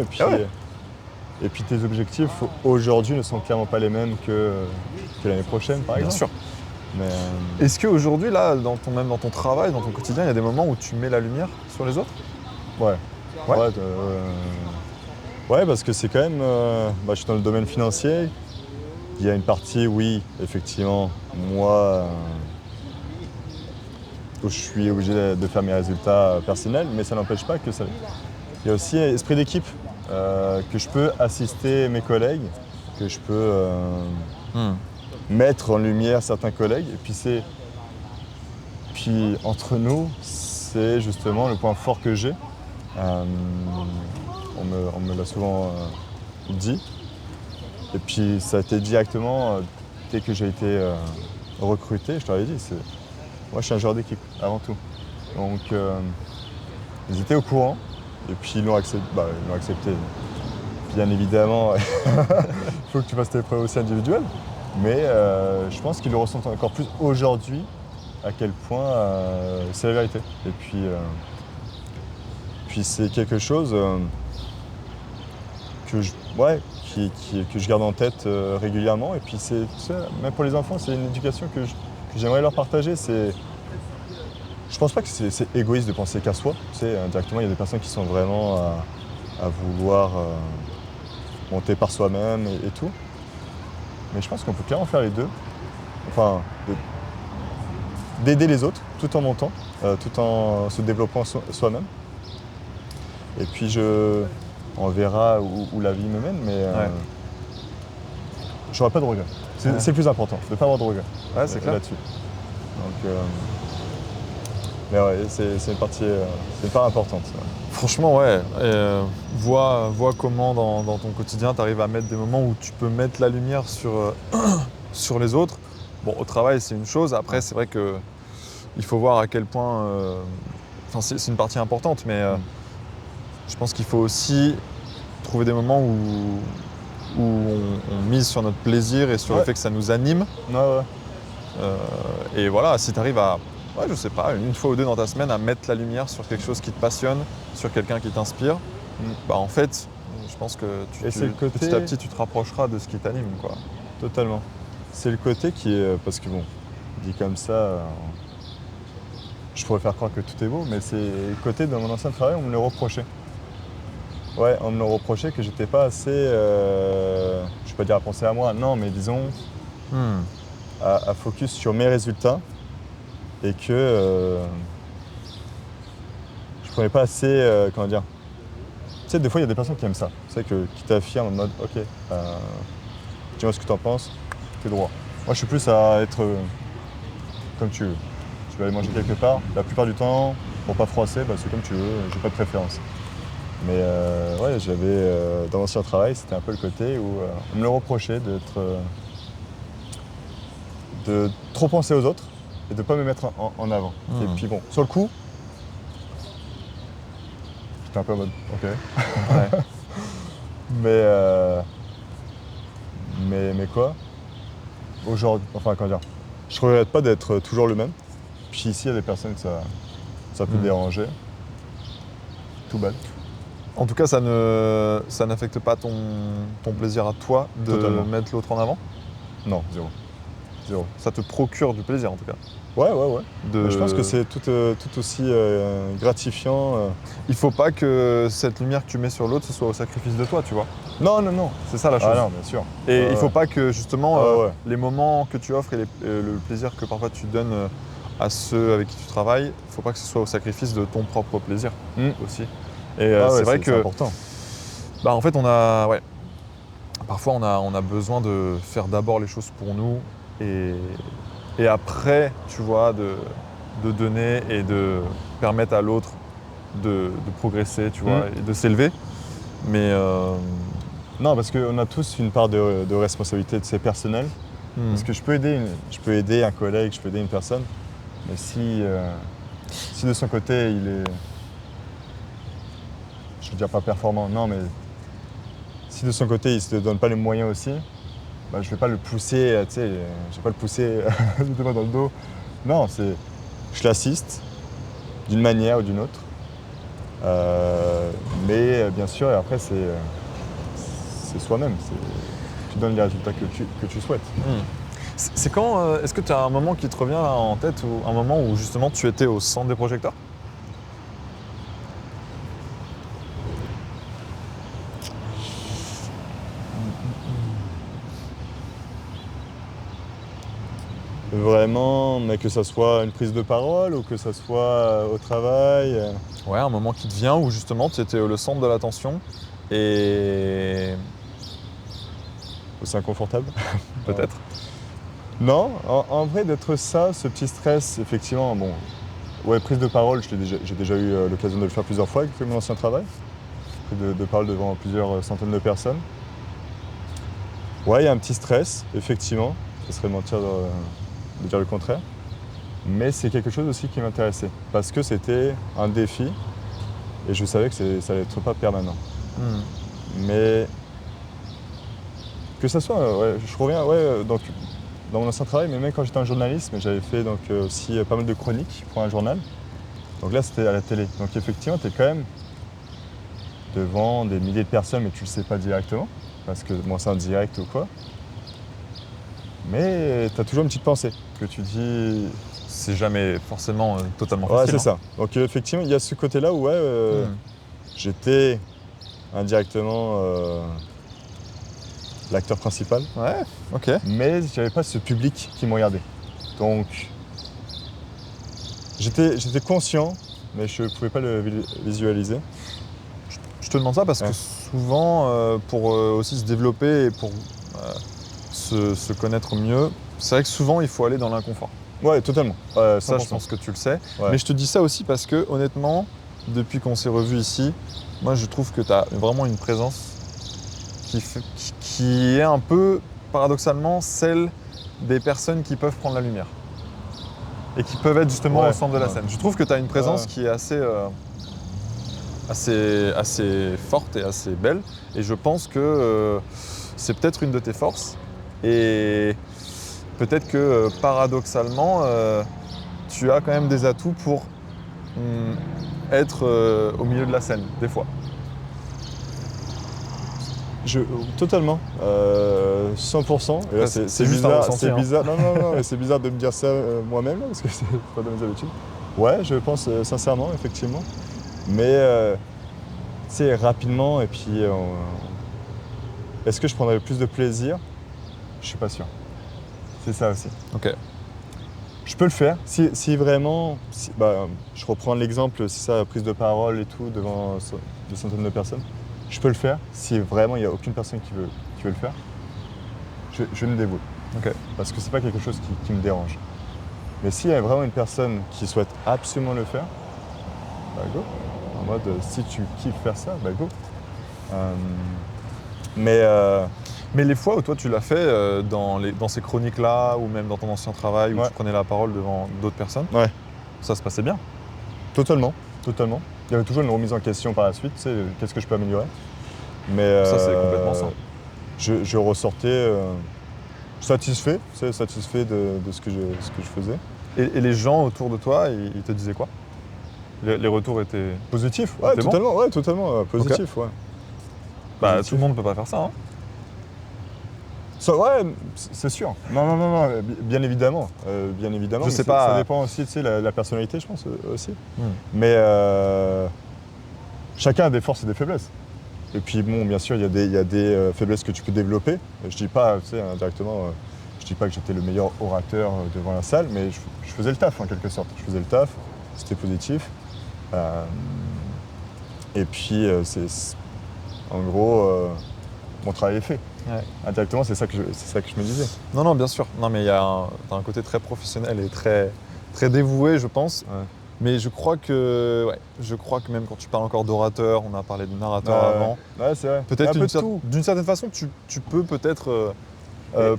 Et puis tes objectifs aujourd'hui ne sont clairement pas les mêmes que l'année prochaine, par exemple. Bien sûr. Mais, Est-ce qu'aujourd'hui, là, même dans ton travail, dans ton quotidien, il y a des moments où tu mets la lumière sur les autres? Ouais. Ouais. Ouais, parce que c'est quand même. Je suis dans le domaine financier. Il y a une partie, oui, effectivement, moi, où je suis obligé de faire mes résultats personnels, mais ça n'empêche pas que ça. Il y a aussi esprit d'équipe, que je peux assister mes collègues, que je peux mettre en lumière certains collègues. Et puis entre nous, c'est justement le point fort que j'ai. On me l'a souvent dit. Et puis ça a été directement, dès que j'ai été recruté, je t'avais dit, moi je suis un joueur d'équipe avant tout. Donc ils étaient au courant et puis ils l'ont accepté. Bien évidemment, il faut que tu fasses tes preuves aussi individuelles. Mais je pense qu'ils le ressentent encore plus aujourd'hui à quel point c'est la vérité. Et puis c'est quelque chose que je garde en tête régulièrement. Et puis même pour les enfants, c'est une éducation que j'aimerais leur partager. Je pense pas que c'est égoïste de penser qu'à soi. Tu sais, indirectement, il y a des personnes qui sont vraiment à vouloir monter par soi-même et tout. Mais je pense qu'on peut clairement faire les deux. Enfin, d'aider les autres tout en montant, tout en se développant soi-même. Et puis on verra où la vie me mène, mais j'aurai pas de regrets. C'est le plus important, de ne pas avoir de regrets c'est clair. là-dessus. Donc, mais ouais, c'est une part importante. Ouais. Franchement, ouais. Vois comment dans ton quotidien, tu arrives à mettre des moments où tu peux mettre la lumière sur les autres. Bon, au travail, c'est une chose. Après, c'est vrai qu'il faut voir à quel point... c'est une partie importante, mais je pense qu'il faut aussi trouver des moments où on mise sur notre plaisir et sur le fait que ça nous anime. Et voilà, si tu arrives à, je sais pas, une fois ou deux dans ta semaine, à mettre la lumière sur quelque chose qui te passionne, sur quelqu'un qui t'inspire, en fait, je pense que petit à petit, tu te rapprocheras de ce qui t'anime, quoi. Totalement. C'est le côté qui est... Parce que bon, dit comme ça, je pourrais faire croire que tout est beau, mais c'est le côté dans mon ancien travail, on me le reprochait. Ouais, on me le reprochait que j'étais pas assez, je vais pas dire à penser à moi, non, mais disons, à focus sur mes résultats et que je prenais pas assez, comment dire. Tu sais, des fois, il y a des personnes qui aiment ça, tu sais, qui t'affirment en mode, ok, dis-moi ce que tu en penses, t'es droit. Moi, je suis plus à être comme tu veux. Tu vas aller manger quelque part, la plupart du temps, pour pas froisser, c'est comme tu veux, j'ai pas de préférence. Mais j'avais, dans l'ancien travail, c'était un peu le côté où on me le reprochait de trop penser aux autres et de ne pas me mettre en avant. Et puis bon, sur le coup, j'étais un peu en mode, ok. Mais quoi? Aujourd'hui, comment dire, je ne regrette pas d'être toujours le même. Puis ici, il y a des personnes que ça peut déranger. Tout bad. En tout cas, ça n'affecte pas ton plaisir à toi de mettre l'autre en avant? Non, zéro. Ça te procure du plaisir, en tout cas? Ouais. Je pense que c'est tout aussi gratifiant. Il faut pas que cette lumière que tu mets sur l'autre, ce soit au sacrifice de toi, tu vois? Non. C'est ça la chose. Ah non, bien sûr. Et il faut pas que, justement, les moments que tu offres et le plaisir que parfois tu donnes à ceux avec qui tu travailles, il faut pas que ce soit au sacrifice de ton propre plaisir aussi. Et c'est vrai que, c'est important. En fait, parfois on a besoin de faire d'abord les choses pour nous et après, tu vois, de donner et de permettre à l'autre de progresser, tu vois, et de s'élever. Mais Non, parce qu'on a tous une part de responsabilité personnelle. Parce que je peux aider un collègue, je peux aider une personne, mais si de son côté il est, je veux dire pas performant, non, mais si de son côté il ne se donne pas les moyens aussi, bah, je ne vais pas le pousser, tu sais, je vais pas le pousser dans le dos. Non, je l'assiste d'une manière ou d'une autre. Mais bien sûr, et après c'est soi-même. Tu donnes les résultats que tu souhaites. C'est quand, est-ce que tu as un moment qui te revient là, en tête, ou un moment où justement tu étais au centre des projecteurs? Vraiment, mais que ça soit une prise de parole ou que ça soit au travail. Ouais, un moment qui te vient où justement tu étais le centre de l'attention et C'est inconfortable. peut-être. Non, en vrai, d'être ça, ce petit stress, effectivement, bon, ouais, prise de parole, j'ai déjà eu l'occasion de le faire plusieurs fois avec mon ancien travail. Prise de parole devant plusieurs centaines de personnes. Ouais, il y a un petit stress, effectivement. Ce serait mentir de dire le contraire. Mais c'est quelque chose aussi qui m'intéressait. Parce que c'était un défi et je savais que ça allait être pas permanent. Mais que ça soit, ouais, je reviens, ouais, donc, dans mon ancien travail, mais même quand j'étais en journalisme, j'avais fait donc, aussi pas mal de chroniques pour un journal. Donc là, c'était à la télé. Donc effectivement, tu es quand même devant des milliers de personnes, mais tu le sais pas directement, parce que bon, c'est en direct ou quoi. Mais tu as toujours une petite pensée que tu dis. C'est jamais forcément totalement Ouais, facile. c'est ça. Donc effectivement, il y a ce côté-là où ouais, j'étais indirectement l'acteur principal. Ouais, ok. Mais je n'avais pas ce public qui me regardait. Donc, j'étais conscient, mais je ne pouvais pas le visualiser. Je te demande ça parce que souvent, pour aussi se développer et pour se connaître mieux, c'est vrai que souvent il faut aller dans l'inconfort. Ouais, totalement. Ça, je pense que tu le sais. Ouais. Mais je te dis ça aussi parce que, honnêtement, depuis qu'on s'est revus ici, moi je trouve que tu as vraiment une présence qui est un peu, paradoxalement, celle des personnes qui peuvent prendre la lumière. Et qui peuvent être justement au centre de la scène. Je trouve que tu as une présence qui est assez forte et assez belle. Et je pense que c'est peut-être une de tes forces. Et peut-être que paradoxalement, tu as quand même des atouts pour être au milieu de la scène, des fois. Totalement, 100%. Et là, c'est juste un bizarre, ressenti, c'est hein. bizarre. Non, mais c'est bizarre de me dire ça moi-même, là, parce que c'est pas dans mes habitudes. Ouais, je pense sincèrement, effectivement. Mais tu sais, rapidement, et puis est-ce que je prendrais plus de plaisir? Je suis pas sûr. C'est ça aussi. Ok. Je peux le faire si vraiment, je reprends l'exemple, si ça, prise de parole et tout devant des centaines de personnes. Je peux le faire si vraiment il n'y a aucune personne qui veut le faire. Je me dévoue. Okay. Parce que c'est pas quelque chose qui me dérange. Mais s'il y a vraiment une personne qui souhaite absolument le faire, bah go. En mode, si tu kiffes faire ça, bah go. Mais les fois où toi tu l'as fait dans ces chroniques-là, ou même dans ton ancien travail, où tu prenais la parole devant d'autres personnes, ça se passait bien. Totalement. Il y avait toujours une remise en question par la suite, tu sais, qu'est-ce que je peux améliorer. Mais ça, c'est complètement ça. Je ressortais satisfait de ce que je faisais. Et les gens autour de toi, ils te disaient quoi? Les retours étaient positifs? Ouais, totalement, bon positifs, ouais. Bah, tout le monde ne peut pas faire ça, hein. Ça, ouais, c'est sûr. Non, bien évidemment. Je sais pas. Ça dépend aussi, tu sais, la personnalité, je pense, aussi. Mais chacun a des forces et des faiblesses. Et puis, bon, bien sûr, il y a des faiblesses que tu peux développer. Je dis pas, tu sais, indirectement, je dis pas que j'étais le meilleur orateur devant la salle, mais je faisais le taf, en quelque sorte. Je faisais le taf, c'était positif. Et puis, en gros, mon travail est fait. Ouais. Indirectement, c'est ça que je me disais. Non, bien sûr. Non, mais t'as un côté très professionnel et très, très dévoué, je pense. Mais je crois que même quand tu parles encore d'orateur, on a parlé de narrateur avant, Ouais, c'est vrai. peut-être Un peu de tout. d'une certaine façon, tu peux peut-être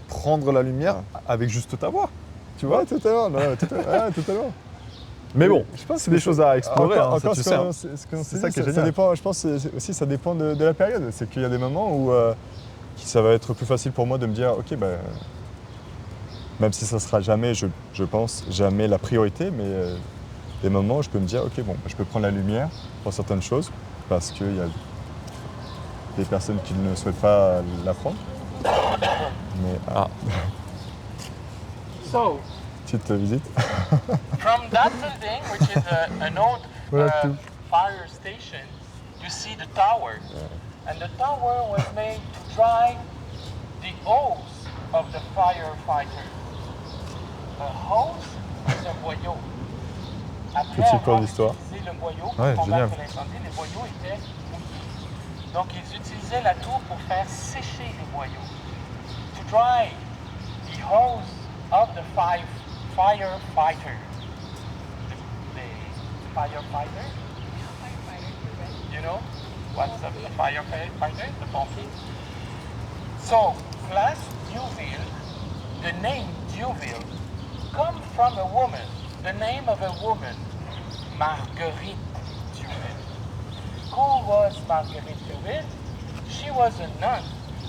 prendre la lumière avec juste ta voix. Tu vois. Ouais, totalement. Non, totalement. Mais bon, je pense c'est des choses à explorer. Encore tu sais, hein. c'est ça qui est ça génial. dépend, je pense aussi ça dépend de la période. C'est qu'il y a des moments où ça va être plus facile pour moi de me dire ok même si ça sera jamais, je pense, jamais la priorité, mais des moments où je peux me dire ok je peux prendre la lumière pour certaines choses parce qu'il y a des personnes qui ne souhaitent pas la prendre. Mais So, petite visite. from that building, which is an old Voilà tout. fire station, you see the tower. And the tower was made to dry the hose of the firefighter. A hose, c'est un boyau. Après Petit cours avoir d'histoire. utilisé le boyau pour Ouais, combattre génial. l'incendie, les boyaux étaient mouillés. Donc ils utilisaient la tour pour faire sécher les boyaux. To dry the hose of the firefighter. The firefighter? You know what's a firefighter? The pompier. So, Place Duville, the name Duville, comes from a woman, the name of a woman, Marguerite Duville. Who was Marguerite Duville? She was a nun,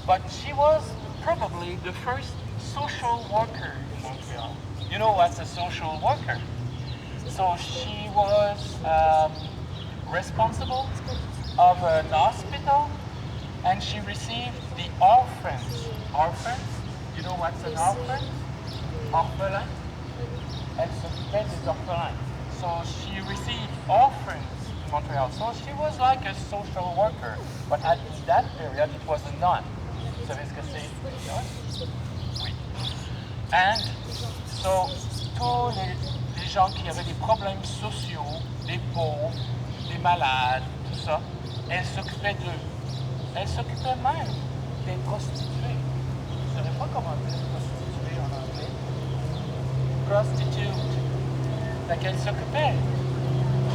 but she was probably the first social worker in Montreal. You know what's a social worker? So she was responsible of an hospital, and she received the orphans. Orphans? You know what's an orphan? Orphelin? Elle s'occupait des orphelins. So she received orphans in Montreal. So she was like a social worker. But at that period, it was a nun. Vous savez ce que c'est? une nonne? Oui. And so, tous les gens qui avaient des problèmes sociaux, des pauvres, des malades, tout ça, elle s'occupait d'eux. Elle s'occupait même des prostituées. Je ne savais pas comment dire prostituée en anglais. Prostitute. Fait qu'elle s'occupait.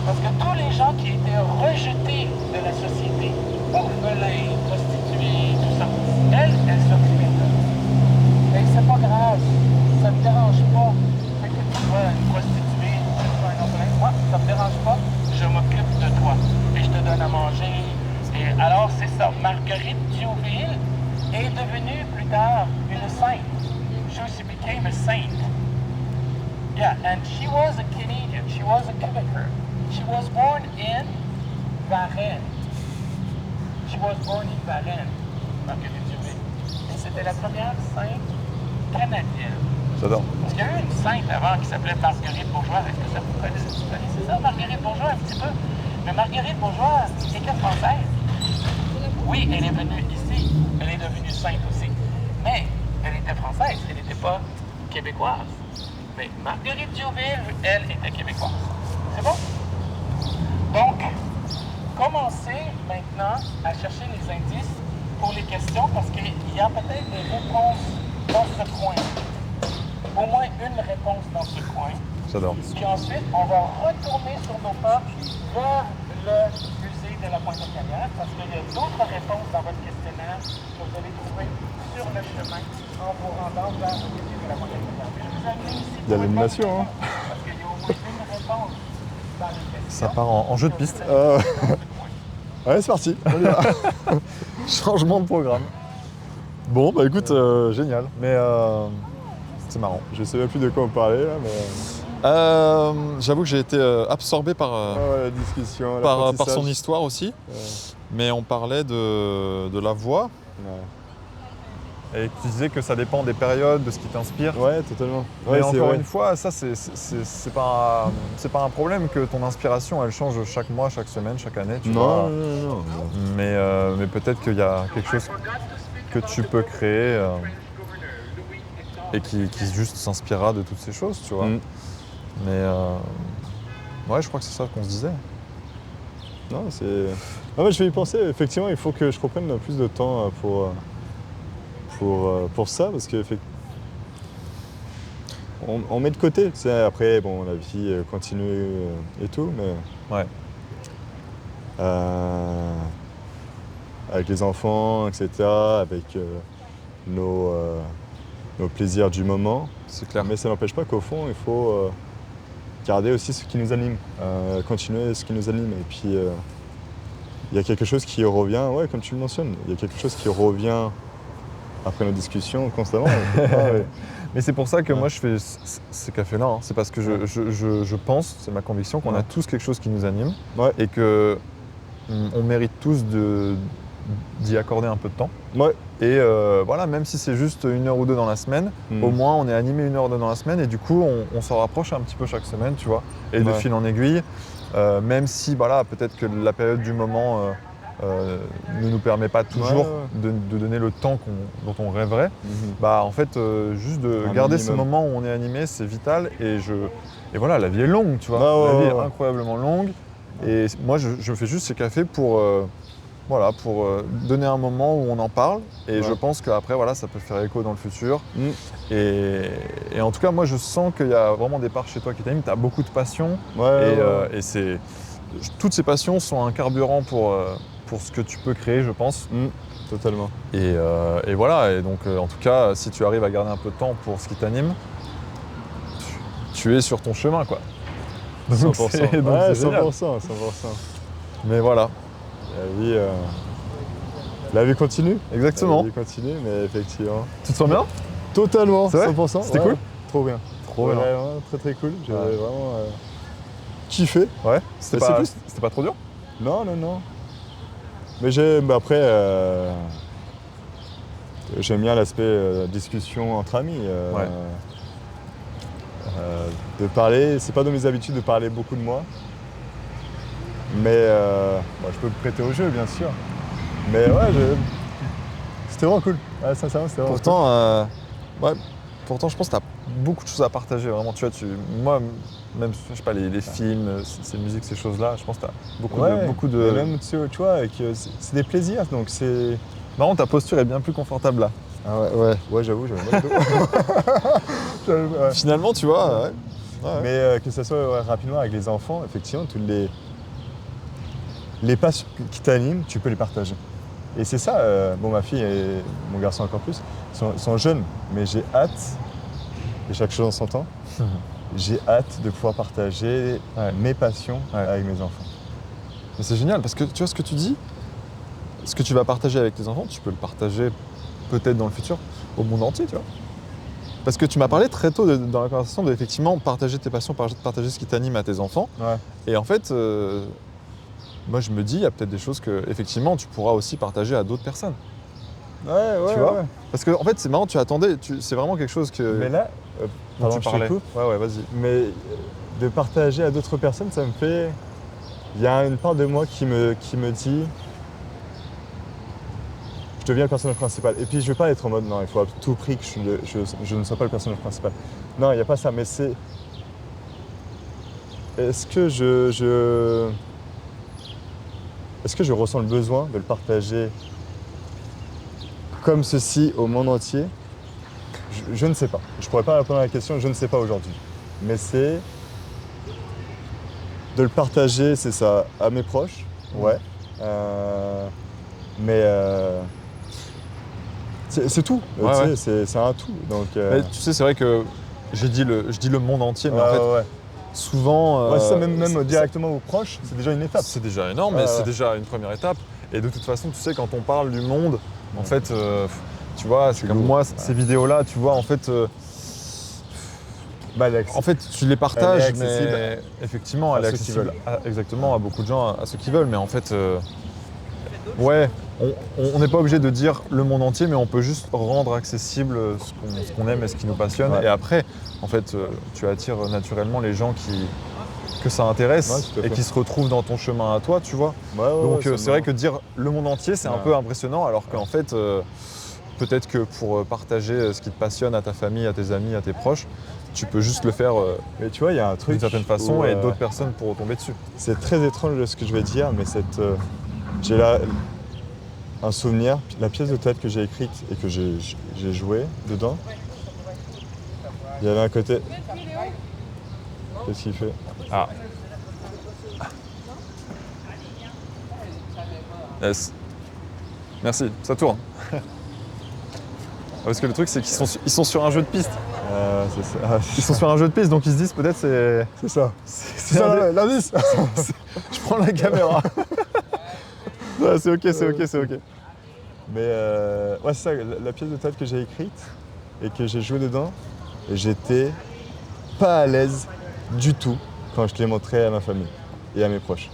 Parce que tous les gens qui étaient rejetés de la société, orphelins, prostituées, tout ça, elle s'occupait d'eux. Et c'est pas grave, ça me dérange pas. Fait que tu sois une prostituée, que tu sois un orphelin, moi, ça me dérange pas, je m'occupe de toi. Et je te donne à manger. Et alors, c'est ça. Marguerite Duville est devenue plus tard une sainte. She became a saint. Yeah, and she was a Canadian. She was a Quebecer. She was born in Varennes. She was born in Varennes, Marguerite Duville. Et c'était la première sainte canadienne. J'adore. Parce qu'il y a eu une sainte avant qui s'appelait Marguerite Bourgeois. Est-ce que ça vous connaissez ça, Marguerite Bourgeois, un petit peu? Mais Marguerite Bourgeois était française. Oui, elle est venue ici. Elle est devenue sainte aussi. Mais elle était française. Elle n'était pas québécoise. Mais Marguerite Duville, elle était québécoise. C'est bon? Donc, commencez maintenant à chercher les indices pour les questions parce qu'il y a peut-être des réponses dans ce coin. Au moins une réponse dans ce coin. J'adore. Puis ensuite, on va retourner sur nos pas vers le musée de la Pointe-aux-Canaries parce qu'il y a d'autres réponses dans votre questionnaire que vous allez trouver sur le chemin en vous rendant vers le musée de la Pointe-aux-Canaries. Je vous amène ici Il y a pour l'animation, répondre hein. parce qu'il y a au moins une réponse dans les questions. Ça part en jeu de piste. Ouais, c'est parti. On y va. Changement de programme. Bon, bah écoute, génial. Mais c'est marrant. Je sais même plus de quoi on parlait là, mais J'avoue que j'ai été absorbé par, la discussion, par l'apprentissage. son histoire aussi. Mais on parlait de la voix. Ouais. Et tu disais que ça dépend des périodes, de ce qui t'inspire. Ouais, totalement. Mais Ouais, c'est encore vrai. une fois, ça c'est pas un problème que ton inspiration elle change chaque mois, chaque semaine, chaque année. Tu vois. Non. Mais peut-être qu'il y a quelque chose que tu peux créer et qui juste s'inspirera de toutes ces choses, tu vois. Mais ouais, je crois que c'est ça qu'on se disait. Non, c'est. Non, mais je vais y penser. Effectivement, il faut que je reprenne plus de temps pour ça, parce que on met de côté. Tu sais, après, bon, la vie continue et tout, mais Ouais. avec les enfants, etc., avec nos plaisirs du moment. C'est clair. Mais ça n'empêche pas qu'au fond, il faut garder aussi ce qui nous anime, continuer ce qui nous anime. Et puis, il y a quelque chose qui revient, ouais, comme tu le mentionnes, il y a quelque chose qui revient après nos discussions constamment. Ouais. Mais c'est pour ça que Ouais. moi je fais ces cafés-là. Hein. C'est parce que je pense, c'est ma conviction, qu'on a Ouais. tous quelque chose qui nous anime Ouais. et que on mérite tous d'y accorder un peu de temps. Ouais. Et voilà, même si c'est juste 1 heure ou 2 dans la semaine, Mm. au moins on est animé 1 heure ou 2 dans la semaine et du coup on s'en rapproche un petit peu chaque semaine, tu vois. Et de Ouais. fil en aiguille, même si voilà, peut-être que la période du moment ne nous permet pas toujours Ouais. de donner le temps dont on rêverait, Mhm. bah en fait juste de Un garder ce minimum. moment où on est animé, c'est vital et voilà, la vie est longue, tu vois. Ah ouais, la vie ouais, est ouais. incroyablement longue et moi je fais juste ces cafés pour voilà, pour donner un moment où on en parle et Ouais. je pense qu'après voilà, ça peut faire écho dans le futur. Mm. Et en tout cas, moi je sens qu'il y a vraiment des parts chez toi qui t'animent, tu as beaucoup de passion Ouais, ouais, ouais. et toutes ces passions sont un carburant pour ce que tu peux créer, je pense. Mm. Totalement. Et voilà, et donc en tout cas, si tu arrives à garder un peu de temps pour ce qui t'anime, tu es sur ton chemin, quoi. Donc 100%. c'est- donc Ouais, c'est génial. 100%. Mais voilà, La vie continue. exactement. La vie continue, mais effectivement. Tu te sens bien? Totalement, C'est vrai 100%. C'était ouais. cool? Trop bien. Trop bien. Vraiment, très très cool. J'ai Ouais. vraiment kiffé. Ouais, Mais c'était c'est pas, plus- c'était pas trop dur? Non. Mais après, j'aime bien l'aspect discussion entre amis. Ouais. De parler, c'est pas dans mes habitudes de parler beaucoup de moi. Mais je peux me prêter au jeu, bien sûr. Mais ouais, c'était vraiment cool. Ouais, sincèrement, c'était vraiment Pourtant, je pense que tu as beaucoup de choses à partager, vraiment. Tu vois, moi, même, je sais pas, les films, ces musiques, ces choses-là, je pense que tu as beaucoup cool. Ouais, beaucoup et de... même, tu vois, c'est des plaisirs, donc c'est... Marrant, ta posture est bien plus confortable là. Ah ouais, j'avoue, j'avais mal au dos. Ouais. Finalement, tu vois, ouais. Ouais. Mais que ce soit rapidement avec les enfants, effectivement, toutes les passions qui t'animent, tu peux les partager. Et c'est ça, ma fille et mon garçon encore plus, sont jeunes, mais j'ai hâte, et chaque chose en son temps, j'ai hâte de pouvoir partager mes passions avec mes enfants. Mais c'est génial parce que tu vois ce que tu dis, ce que tu vas partager avec tes enfants, tu peux le partager peut-être dans le futur au monde entier, tu vois. Parce que tu m'as parlé très tôt dans la conversation de effectivement partager tes passions, partager ce qui t'anime à tes enfants. Ouais. Et en fait, moi je me dis, il y a peut-être des choses que effectivement tu pourras aussi partager à d'autres personnes. Ouais, Tu vois. Parce que en fait, c'est marrant, c'est vraiment quelque chose que Mais là, dont pardon, tu je te parlais. coupe, Ouais, vas-y. mais de partager à d'autres personnes, ça me fait... Il y a une part de moi qui me dit... Je deviens le personnage principal. Et puis je ne veux pas être en mode, non, il faut à tout prix que je ne sois pas le personnage principal. Non, il n'y a pas ça, mais c'est... Est-ce que Est-ce que je ressens le besoin de le partager comme ceci au monde entier? Je ne sais pas. Je ne pourrais pas répondre à la question, je ne sais pas aujourd'hui. Mais c'est de le partager, c'est ça, à mes proches, ouais. Mais c'est tout, Ouais, tu sais, c'est un tout. Donc, Mais tu sais, c'est vrai que je dis le monde entier, mais en fait, souvent. Ouais, ça, même c'est- directement aux proches, c'est déjà une étape. C'est déjà énorme, mais Ouais, c'est ouais. déjà une première étape. Et de toute façon, tu sais, quand on parle du monde, en fait, tu vois, c'est comme lourd. moi, ces vidéos-là, tu vois, en fait, tu les partages, Elle est accessible mais effectivement, elle à est ceux qui accessible veulent. exactement à beaucoup de gens, à ceux qui veulent. Mais en fait, ouais, on n'est pas obligé de dire le monde entier, mais on peut juste rendre accessible ce qu'on aime et ce qui nous passionne. Ouais. Et après, en fait, tu attires naturellement les gens que ça intéresse Ouais, tout à et fait. qui se retrouvent dans ton chemin à toi, tu vois. Donc c'est vrai que dire le monde entier, c'est un Ouais. peu impressionnant, alors qu'en fait, peut-être que pour partager ce qui te passionne à ta famille, à tes amis, à tes proches, tu peux juste le faire Mais tu vois, il y a un truc. d'une certaine façon où, et d'autres personnes pourront tomber dessus. C'est très étrange ce que je vais dire, mais j'ai là un souvenir, la pièce de théâtre que j'ai écrite et que j'ai joué dedans. Il y avait un côté. Qu'est-ce qu'il fait? Ah. Yes. Merci, ça tourne. Parce que le truc, c'est qu'ils sont sur un jeu de piste. C'est ça. Ah, Ils sont sur un jeu de piste, donc ils se disent peut-être c'est ça. c'est un des- l'indice. Je prends la caméra. Ouais, c'est ok, c'est ok, c'est ok. Mais ouais, c'est ça, la pièce de théâtre que j'ai écrite et que j'ai joué dedans, j'étais pas à l'aise du tout quand je l'ai montré à ma famille et à mes proches.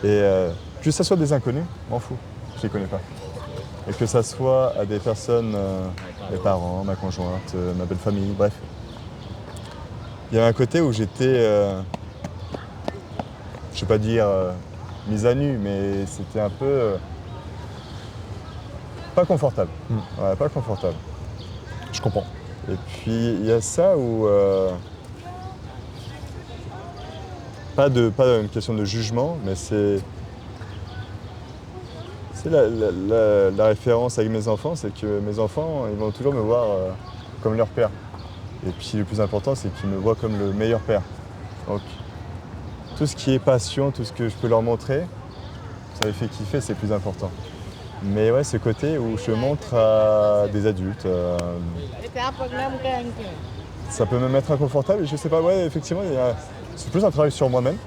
Et que ça soit des inconnus, m'en fous, je les connais pas. Et que ça soit à des personnes, mes parents, ma conjointe, ma belle famille, bref. Il y avait un côté où j'étais, je vais pas dire mise à nu, mais c'était un peu pas confortable. Ouais, pas confortable. Je comprends. Et puis il y a ça où pas une question de jugement, mais c'est la référence avec mes enfants, c'est que mes enfants, ils vont toujours me voir comme leur père. Et puis le plus important, c'est qu'ils me voient comme le meilleur père. Donc tout ce qui est passion, tout ce que je peux leur montrer, ça les fait kiffer, c'est plus important. Mais ouais, ce côté où je montre à des adultes, ça peut me mettre inconfortable. Et je sais pas, ouais, effectivement, c'est plus un travail sur moi-même.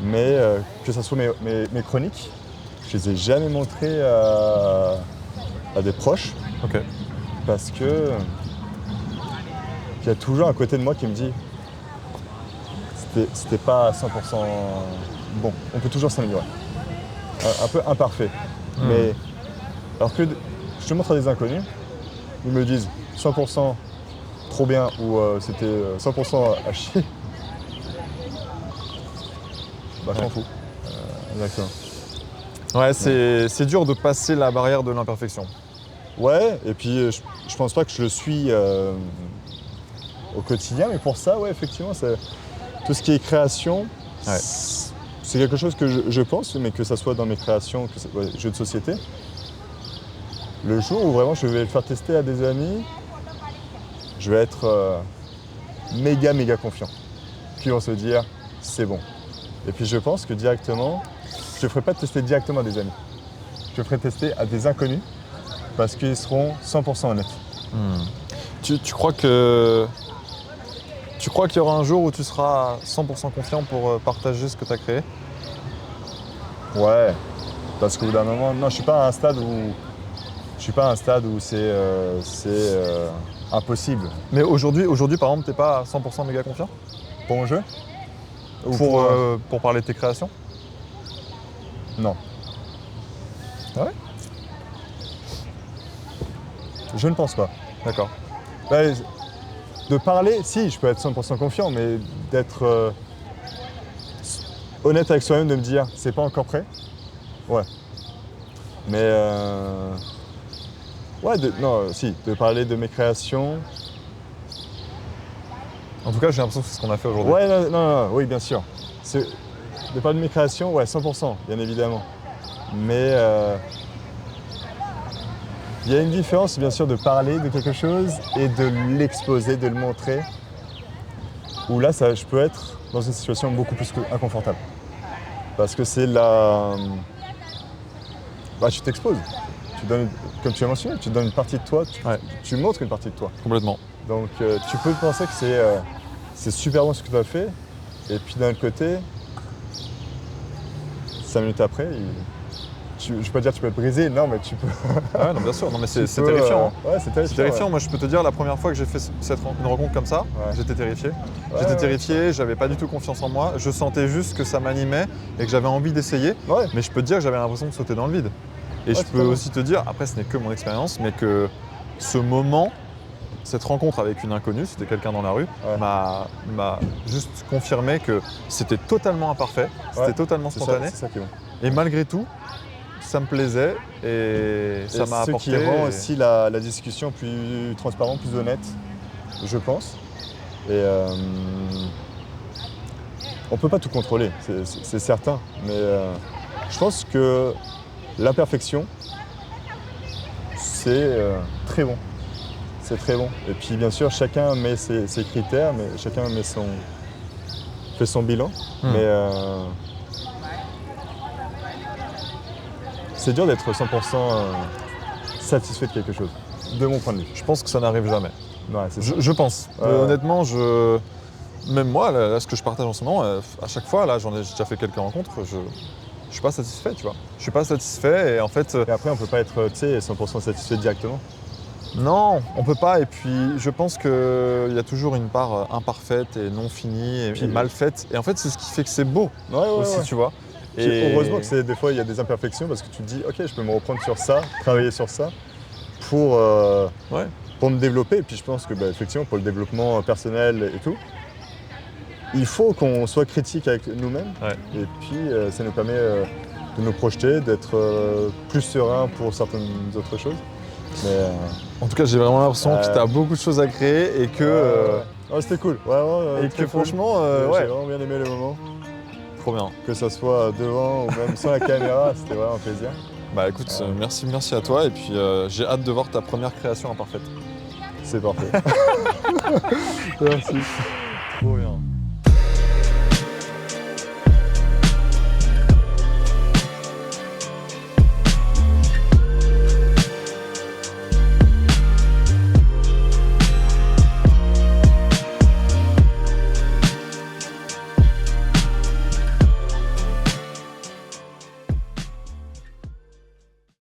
Mais que ce soit mes chroniques, je les ai jamais montrées à des proches. Ok. Parce que il y a toujours un côté de moi qui me dit c'était pas à 100% bon, on peut toujours s'améliorer. Un peu imparfait. Mais alors que je te montre à des inconnus, ils me disent 100% trop bien ou c'était 100% à chier. Bah je m'en fous. Exactement. Ouais, c'est dur de passer la barrière de l'imperfection. Ouais, et puis je pense pas que je le suis au quotidien, mais pour ça, ouais, effectivement, tout ce qui est création, Ouais. c'est quelque chose que je pense, mais que ça soit dans mes créations, jeux de société. Le jour où vraiment je vais le faire tester à des amis, je vais être méga confiant. Puis ils vont se dire, c'est bon. Et puis je pense que directement, je ne ferai pas tester directement à des amis. Je ferai tester à des inconnus parce qu'ils seront 100% honnêtes. Tu crois qu'il y aura un jour où tu seras 100% confiant pour partager ce que tu as créé? Ouais, parce qu'au bout d'un moment, non, je suis pas à un stade où c'est impossible. Mais aujourd'hui, par exemple, t'es pas à 100% méga confiant Pour mon jeu Ou pour parler de tes créations? Non. Ah ouais? Je ne pense pas. D'accord. Ouais, de parler, si, je peux être 100% confiant, mais d'être honnête avec soi-même, de me dire, c'est pas encore prêt. Ouais. Mais ouais, de parler de mes créations. En tout cas, j'ai l'impression que c'est ce qu'on a fait aujourd'hui. Ouais, non, oui, bien sûr. De parler de mes créations, ouais, 100%, bien évidemment. Mais il y a une différence, bien sûr, de parler de quelque chose et de l'exposer, de le montrer. Où là, je peux être dans une situation beaucoup plus inconfortable. Parce que c'est la... Bah, tu t'exposes. Tu donnes, comme tu as mentionné, tu donnes une partie de toi, tu montres une partie de toi. Complètement. Donc tu peux penser que c'est super bon ce que tu as fait, et puis d'un autre côté, 5 minutes après, je ne vais pas dire que tu peux être brisé, non mais tu peux... Ah ouais, non, bien sûr, non, mais c'est tu peux, terrifiant. Hein. Ouais, c'est terrifiant. C'est terrifiant. Ouais. Moi, je peux te dire, la première fois que j'ai fait une rencontre comme ça, j'étais terrifié. J'étais terrifié, j'avais pas du tout confiance en moi. Je sentais juste que ça m'animait et que j'avais envie d'essayer. Ouais. Mais je peux te dire que j'avais l'impression de sauter dans le vide. Et je peux aussi te dire, après, ce n'est que mon expérience, mais que ce moment, cette rencontre avec une inconnue, c'était quelqu'un dans la rue, m'a juste confirmé que c'était totalement imparfait, c'était totalement spontané. C'est ça qui est bon. Et malgré tout, ça me plaisait et ça m'a apporté. Ce qui rend aussi la discussion plus transparente, plus honnête, je pense. Et on ne peut pas tout contrôler, c'est certain. Mais je pense que l'imperfection, c'est très bon. c'est très bon. Et puis bien sûr, chacun met ses critères, mais chacun fait son bilan. Mais c'est dur d'être 100% satisfait de quelque chose, de mon point de vue. Je pense que ça n'arrive jamais. Ouais, c'est ça. Je pense. Honnêtement, même moi, là, ce que je partage en ce moment, à chaque fois, là, j'ai déjà fait quelques rencontres, je suis pas satisfait, tu vois. Je suis pas satisfait et en fait... Et après, on peut pas être 100% satisfait directement. Non, on peut pas. Et puis, je pense qu'il y a toujours une part imparfaite et non finie et mal faite. Et en fait, c'est ce qui fait que c'est beau aussi, tu vois. Puis heureusement que des fois, il y a des imperfections parce que tu te dis, ok, je peux me reprendre sur ça, travailler sur ça pour me développer. Et puis, je pense que, effectivement, pour le développement personnel et tout, il faut qu'on soit critique avec nous-mêmes. Ouais. Et puis, ça nous permet de nous projeter, d'être plus serein pour certaines autres choses. Mais, en tout cas, j'ai vraiment l'impression que tu as beaucoup de choses à créer et que... c'était cool. Vraiment, et que franchement, j'ai vraiment bien aimé le moment. Trop bien. Que ça soit devant ou même sans la caméra, c'était vraiment un plaisir. Bah écoute, merci à toi et puis j'ai hâte de voir ta première création imparfaite. C'est parfait. Merci.